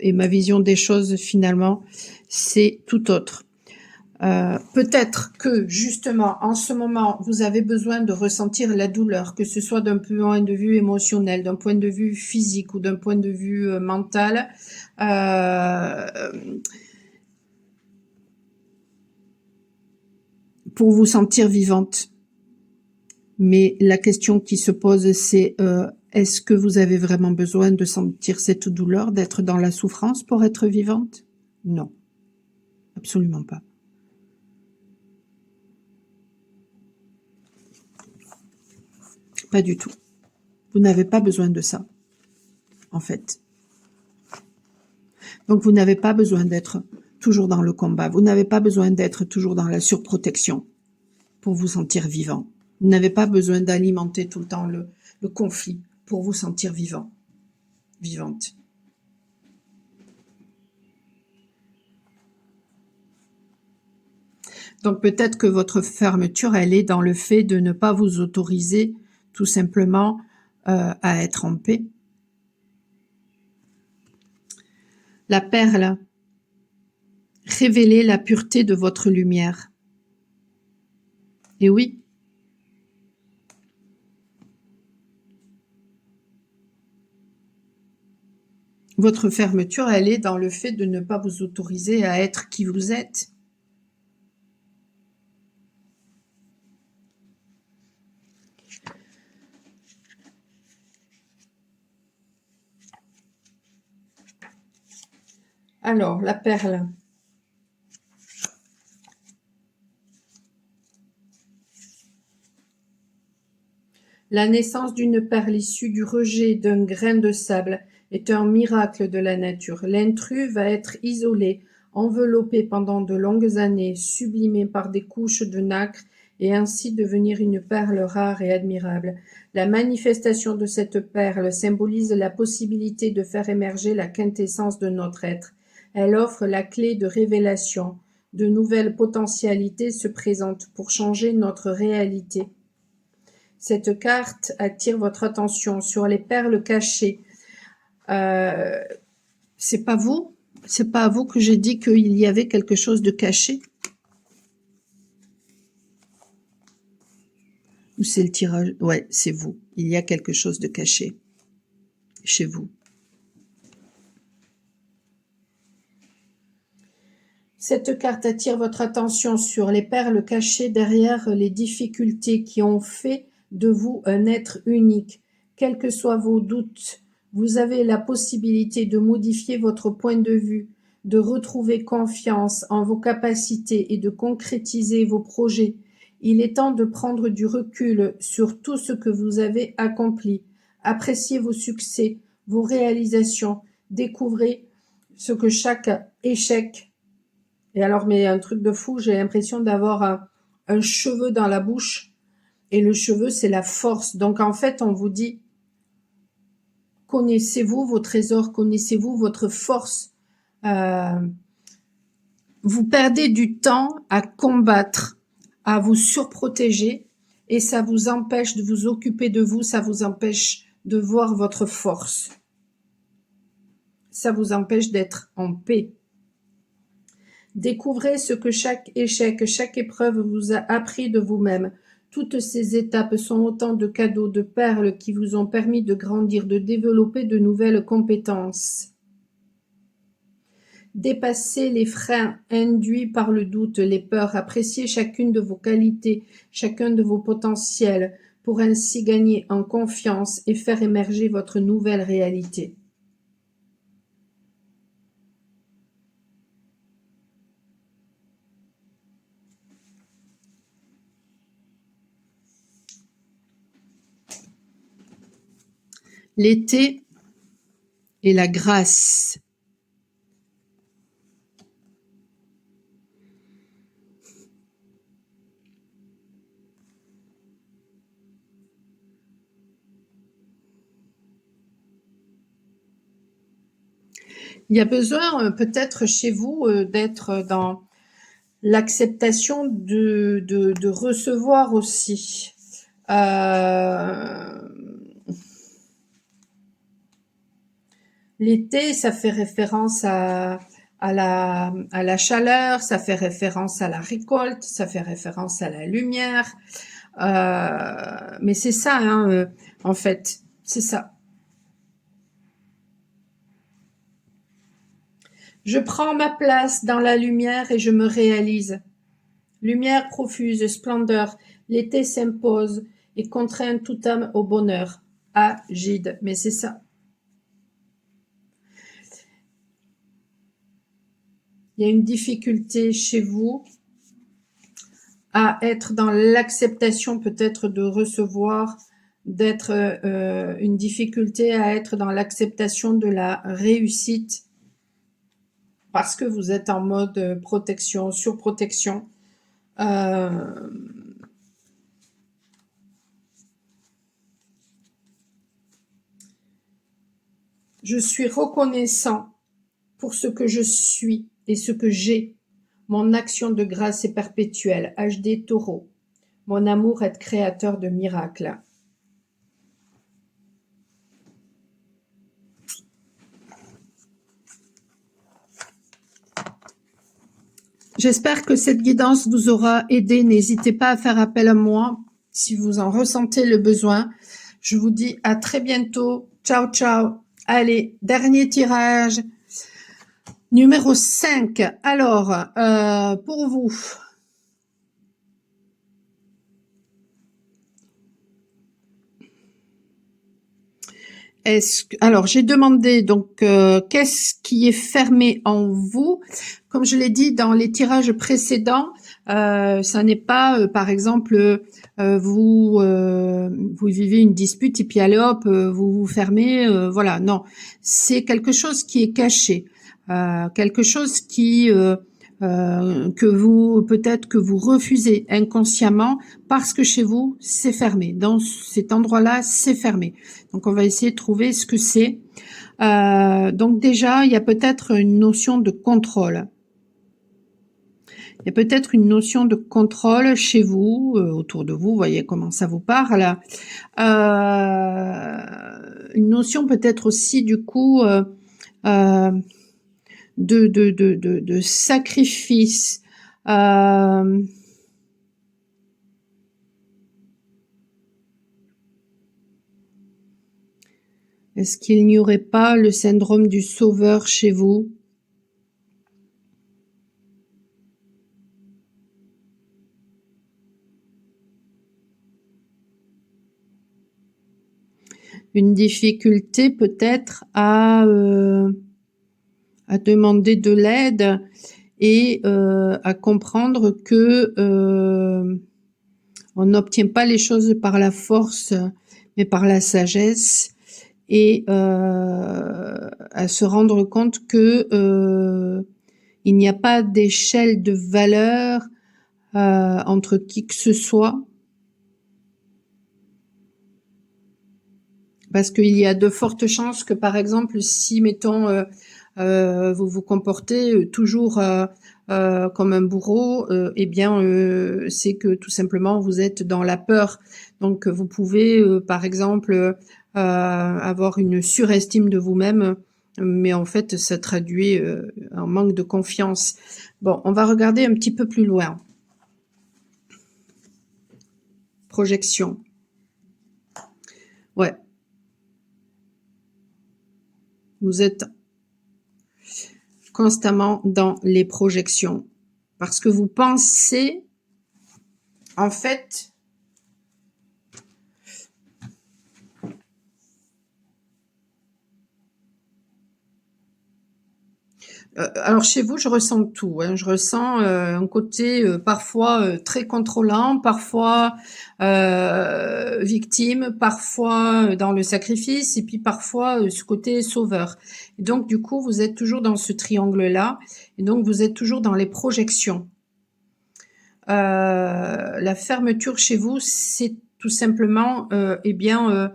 et ma vision des choses finalement, c'est tout autre. Peut-être que justement en ce moment vous avez besoin de ressentir la douleur, que ce soit d'un point de vue émotionnel, d'un point de vue physique ou d'un point de vue mental, pour vous sentir vivante. Mais la question qui se pose, c'est est-ce que vous avez vraiment besoin de sentir cette douleur, d'être dans la souffrance pour être vivante? Non, absolument pas. Pas du tout. Vous n'avez pas besoin de ça, en fait. Donc, vous n'avez pas besoin d'être toujours dans le combat. Vous n'avez pas besoin d'être toujours dans la surprotection pour vous sentir vivant. Vous n'avez pas besoin d'alimenter tout le temps le conflit pour vous sentir vivant, vivante. Donc, peut-être que votre fermeture, elle est dans le fait de ne pas vous autoriser tout simplement à être en paix. La perle, révélez la pureté de votre lumière. Et oui, Votre fermeture, elle est dans le fait de ne pas vous autoriser à être qui vous êtes. Alors, la perle. La naissance d'une perle issue du rejet d'un grain de sable est un miracle de la nature. L'intrus va être isolé, enveloppé pendant de longues années, sublimé par des couches de nacre et ainsi devenir une perle rare et admirable. La manifestation de cette perle symbolise la possibilité de faire émerger la quintessence de notre être. Elle offre la clé de révélation. De nouvelles potentialités se présentent pour changer notre réalité. Cette carte attire votre attention sur les perles cachées. C'est pas vous? C'est pas à vous que j'ai dit qu'il y avait quelque chose de caché? Ou c'est le tirage? Ouais, c'est vous. Il y a quelque chose de caché chez vous. Cette carte attire votre attention sur les perles cachées derrière les difficultés qui ont fait de vous un être unique. Quels que soient vos doutes, vous avez la possibilité de modifier votre point de vue, de retrouver confiance en vos capacités et de concrétiser vos projets. Il est temps de prendre du recul sur tout ce que vous avez accompli. Appréciez vos succès, vos réalisations, découvrez ce que chaque échec. Et alors, mais un truc de fou, j'ai l'impression d'avoir un cheveu dans la bouche. Et le cheveu, c'est la force. Donc, en fait, on vous dit, connaissez-vous vos trésors, connaissez-vous votre force. Vous perdez du temps à combattre, à vous surprotéger, et ça vous empêche de vous occuper de vous, ça vous empêche de voir votre force. Ça vous empêche d'être en paix. Découvrez ce que chaque échec, chaque épreuve vous a appris de vous-même. Toutes ces étapes sont autant de cadeaux, de perles qui vous ont permis de grandir, de développer de nouvelles compétences. Dépassez les freins induits par le doute, les peurs, appréciez chacune de vos qualités, chacun de vos potentiels, pour ainsi gagner en confiance et faire émerger votre nouvelle réalité. L'été et la grâce. Il y a besoin peut-être chez vous d'être dans l'acceptation de recevoir aussi. L'été, ça fait référence à la chaleur, ça fait référence à la récolte, ça fait référence à la lumière. Mais c'est ça, hein, en fait, c'est ça. Je prends ma place dans la lumière et je me réalise. Lumière profuse, splendeur, l'été s'impose et contraint toute âme au bonheur. Ah, Gide, mais c'est ça. Il y a une difficulté chez vous à être dans l'acceptation peut-être de recevoir, d'être une difficulté à être dans l'acceptation de la réussite parce que vous êtes en mode protection, surprotection. Je suis reconnaissant pour ce que je suis et ce que j'ai. Mon action de grâce est perpétuelle. HD Taureau. Mon amour est créateur de miracles. J'espère que cette guidance vous aura aidé. N'hésitez pas à faire appel à moi si vous en ressentez le besoin. Je vous dis à très bientôt. Ciao, ciao. Allez, dernier tirage. Numéro 5. Alors, pour vous. Alors, j'ai demandé donc qu'est-ce qui est fermé en vous. Comme je l'ai dit dans les tirages précédents, ça n'est pas, par exemple, vous vivez une dispute et puis allez hop, vous vous fermez, voilà. Non, c'est quelque chose qui est caché, quelque chose qui que vous peut-être que vous refusez inconsciemment parce que chez vous c'est fermé. Dans cet endroit-là, c'est fermé. Donc on va essayer de trouver ce que c'est. Donc déjà, il y a peut-être une notion de contrôle. Il y a peut-être une notion de contrôle chez vous, autour de vous. Vous voyez comment ça vous parle. Une notion peut-être aussi du coup de sacrifice. Est-ce qu'il n'y aurait pas le syndrome du sauveur chez vous? Une difficulté peut-être à demander de l'aide et à comprendre que on n'obtient pas les choses par la force, mais par la sagesse, et à se rendre compte que il n'y a pas d'échelle de valeur entre qui que ce soit, parce qu'il y a de fortes chances que, par exemple, si, mettons, vous vous comportez toujours comme un bourreau, eh bien, c'est que tout simplement vous êtes dans la peur. Donc, vous pouvez, par exemple, avoir une surestime de vous-même, mais en fait, ça traduit un manque de confiance. Bon, on va regarder un petit peu plus loin. Projection. Ouais. Vous êtes constamment dans les projections parce que vous pensez, en fait, alors chez vous, je ressens tout, hein. Je ressens un côté parfois très contrôlant, parfois victime, parfois dans le sacrifice, et puis parfois ce côté sauveur. Et donc du coup, vous êtes toujours dans ce triangle-là, et donc vous êtes toujours dans les projections. La fermeture chez vous, c'est tout simplement, eh bien,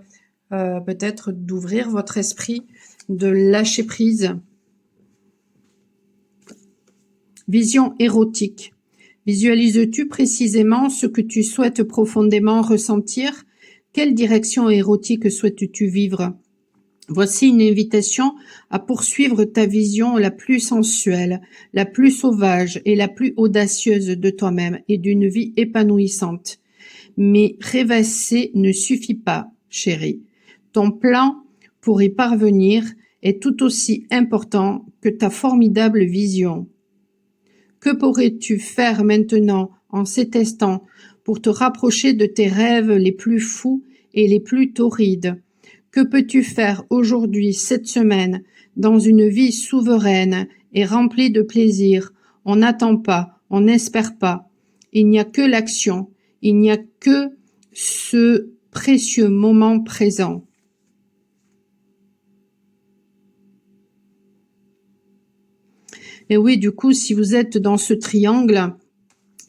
peut-être d'ouvrir votre esprit, de lâcher prise. Vision érotique. Visualises-tu précisément ce que tu souhaites profondément ressentir? Quelle direction érotique souhaites-tu vivre? Voici une invitation à poursuivre ta vision la plus sensuelle, la plus sauvage et la plus audacieuse de toi-même et d'une vie épanouissante. Mais rêvasser ne suffit pas, chérie. Ton plan pour y parvenir est tout aussi important que ta formidable vision. Que pourrais-tu faire maintenant, en cet instant, pour te rapprocher de tes rêves les plus fous et les plus torrides? Que peux-tu faire aujourd'hui, cette semaine, dans une vie souveraine et remplie de plaisir? On n'attend pas, on n'espère pas. Il n'y a que l'action, il n'y a que ce précieux moment présent. Et oui, du coup, si vous êtes dans ce triangle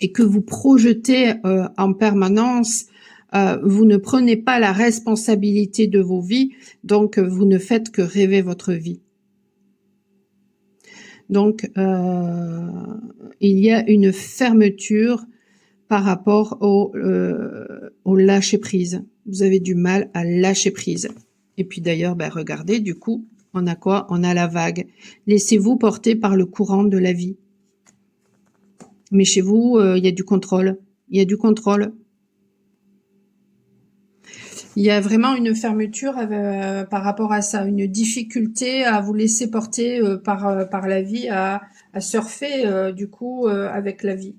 et que vous projetez en permanence, vous ne prenez pas la responsabilité de vos vies, donc vous ne faites que rêver votre vie. Donc, il y a une fermeture par rapport au lâcher-prise. Vous avez du mal à lâcher prise. Et puis d'ailleurs, ben, regardez, du coup, on a quoi? On a la vague. Laissez-vous porter par le courant de la vie. Mais chez vous, il y a du contrôle. Il y a du contrôle. Il y a vraiment une fermeture par rapport à ça, une difficulté à vous laisser porter par la vie, à surfer du coup avec la vie.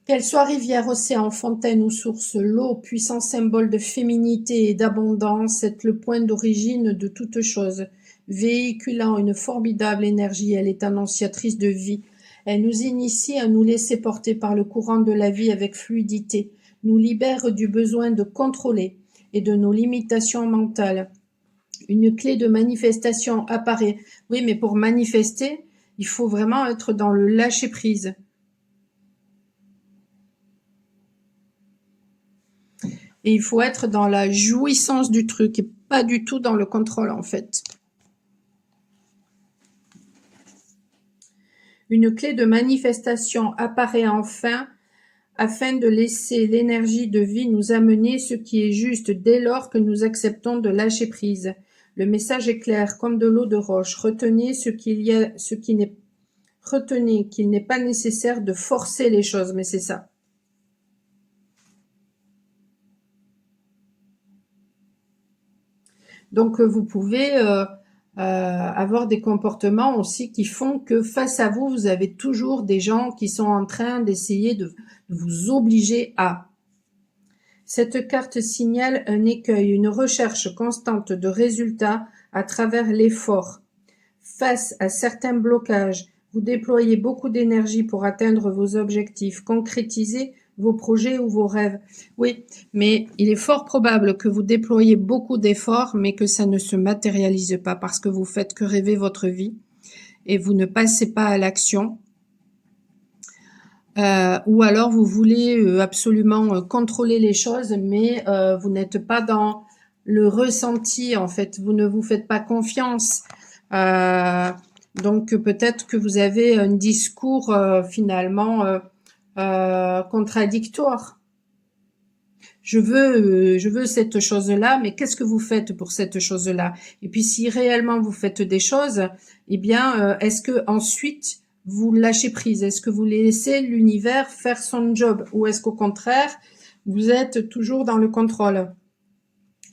Qu'elle soit rivière, océan, fontaine ou source, l'eau, puissant symbole de féminité et d'abondance, est le point d'origine de toute chose. Véhiculant une formidable énergie, elle est annonciatrice de vie. Elle nous initie à nous laisser porter par le courant de la vie avec fluidité, nous libère du besoin de contrôler et de nos limitations mentales. Une clé de manifestation apparaît. Oui, mais pour manifester, il faut vraiment être dans le lâcher-prise. Et il faut être dans la jouissance du truc et pas du tout dans le contrôle en fait. Une clé de manifestation apparaît enfin afin de laisser l'énergie de vie nous amener ce qui est juste dès lors que nous acceptons de lâcher prise. Le message est clair comme de l'eau de roche. Retenez retenez qu'il n'est pas nécessaire de forcer les choses, mais c'est ça. Donc, vous pouvez avoir des comportements aussi qui font que face à vous, vous avez toujours des gens qui sont en train d'essayer de vous obliger à. Cette carte signale un écueil, une recherche constante de résultats à travers l'effort. Face à certains blocages, vous déployez beaucoup d'énergie pour atteindre vos objectifs, concrétiser vos projets ou vos rêves. Oui, mais il est fort probable que vous déployez beaucoup d'efforts, mais que ça ne se matérialise pas parce que vous faites que rêver votre vie et vous ne passez pas à l'action. Ou alors vous voulez absolument contrôler les choses, mais vous n'êtes pas dans le ressenti en fait. Vous ne vous faites pas confiance. Donc peut-être que vous avez un discours finalement contradictoire. Je veux cette chose-là, mais qu'est-ce que vous faites pour cette chose-là? Et puis si réellement vous faites des choses, eh bien, est-ce que ensuite vous lâchez prise? Est-ce que vous laissez l'univers faire son job? Ou est-ce qu'au contraire, vous êtes toujours dans le contrôle?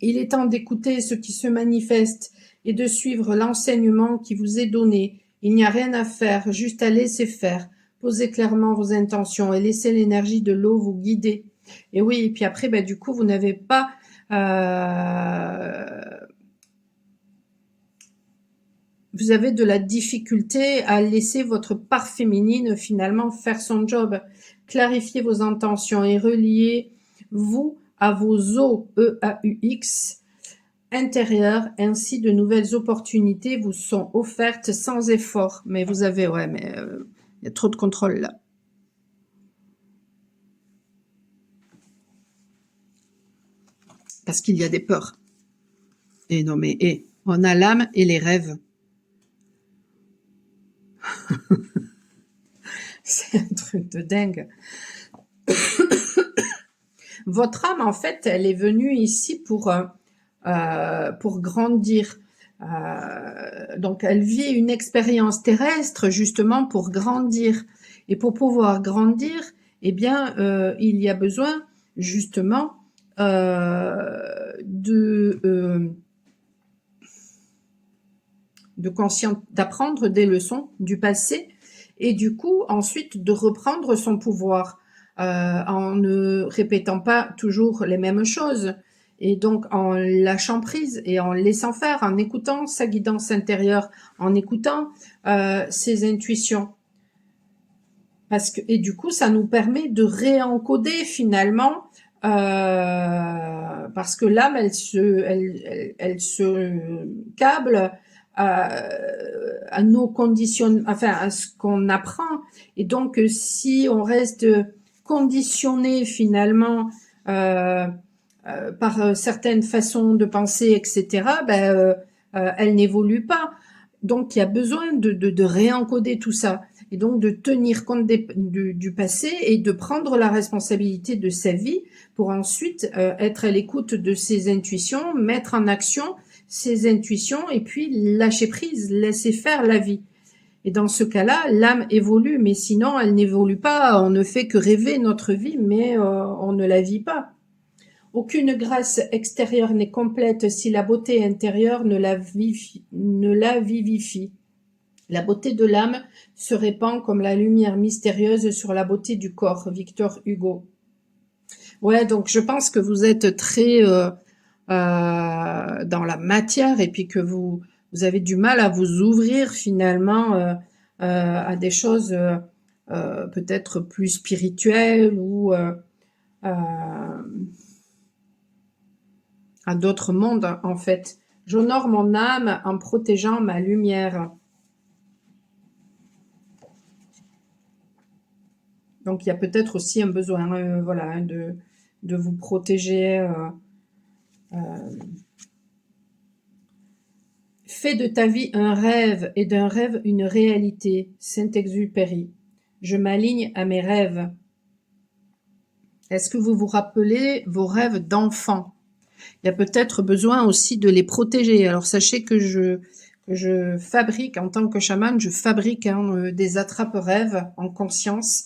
Il est temps d'écouter ce qui se manifeste et de suivre l'enseignement qui vous est donné. Il n'y a rien à faire, juste à laisser faire. Posez clairement vos intentions et laissez l'énergie de l'eau vous guider. Et oui, et puis après, du coup, vous n'avez pas... vous avez de la difficulté à laisser votre part féminine finalement faire son job. Clarifiez vos intentions et reliez-vous à vos EAUX intérieurs. Ainsi, de nouvelles opportunités vous sont offertes sans effort. Mais vous avez... Ouais, mais il y a trop de contrôle là. Parce qu'il y a des peurs. Et non mais, on a l'âme et les rêves. C'est un truc de dingue. Votre âme, en fait, elle est venue ici pour grandir. Donc, elle vit une expérience terrestre justement pour grandir. Et pour pouvoir grandir, eh bien, il y a besoin justement d'apprendre des leçons du passé et du coup ensuite de reprendre son pouvoir en ne répétant pas toujours les mêmes choses et donc en lâchant prise et en laissant faire, en écoutant sa guidance intérieure, en écoutant ses intuitions. Et du coup, ça nous permet de réencoder finalement parce que l'âme, elle se câble à nos conditions, enfin à ce qu'on apprend. Et donc, si on reste conditionné finalement par certaines façons de penser, etc., elle n'évolue pas. Donc, il y a besoin de réencoder tout ça. Et donc de tenir compte du passé et de prendre la responsabilité de sa vie pour ensuite être à l'écoute de ses intuitions, mettre en action ses intuitions et puis lâcher prise, laisser faire la vie. Et dans ce cas-là, l'âme évolue, mais sinon, elle n'évolue pas. On ne fait que rêver notre vie, mais on ne la vit pas. Aucune grâce extérieure n'est complète si la beauté intérieure ne la vivifie. La beauté de l'âme se répand comme la lumière mystérieuse sur la beauté du corps. Victor Hugo. Ouais, donc je pense que vous êtes très dans la matière et puis que vous avez du mal à vous ouvrir finalement à des choses peut-être plus spirituelles ou euh, à d'autres mondes en fait. J'honore mon âme en protégeant ma lumière. Donc il y a peut-être aussi un besoin voilà, de vous protéger. Fais de ta vie un rêve et d'un rêve une réalité. Saint-Exupéry. Je m'aligne à mes rêves. Est-ce que vous vous rappelez vos rêves d'enfant? Il y a peut-être besoin aussi de les protéger. Alors sachez que je fabrique, en tant que chamane, je fabrique des attrape-rêves en conscience.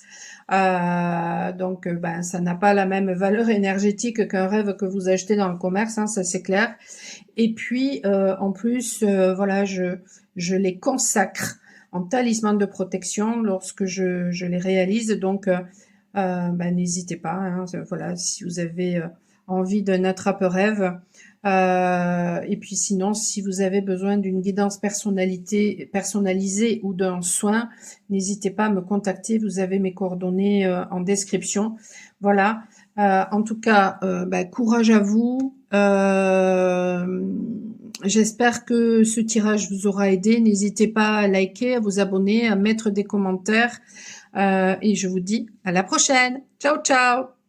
Donc ben, ça n'a pas la même valeur énergétique qu'un rêve que vous achetez dans le commerce, hein, ça c'est clair. Et puis en plus, voilà, je les consacre en talisman de protection lorsque je les réalise. Donc ben, n'hésitez pas, hein, voilà, si vous avez envie d'un attrape-rêve. Et puis sinon, si vous avez besoin d'une guidance personnalisée ou d'un soin, n'hésitez pas à me contacter. Vous avez mes coordonnées en description. Voilà. En tout cas, bah, courage à vous. J'espère que ce tirage vous aura aidé. N'hésitez pas à liker, à vous abonner, à mettre des commentaires. Et je vous dis à la prochaine. Ciao, ciao!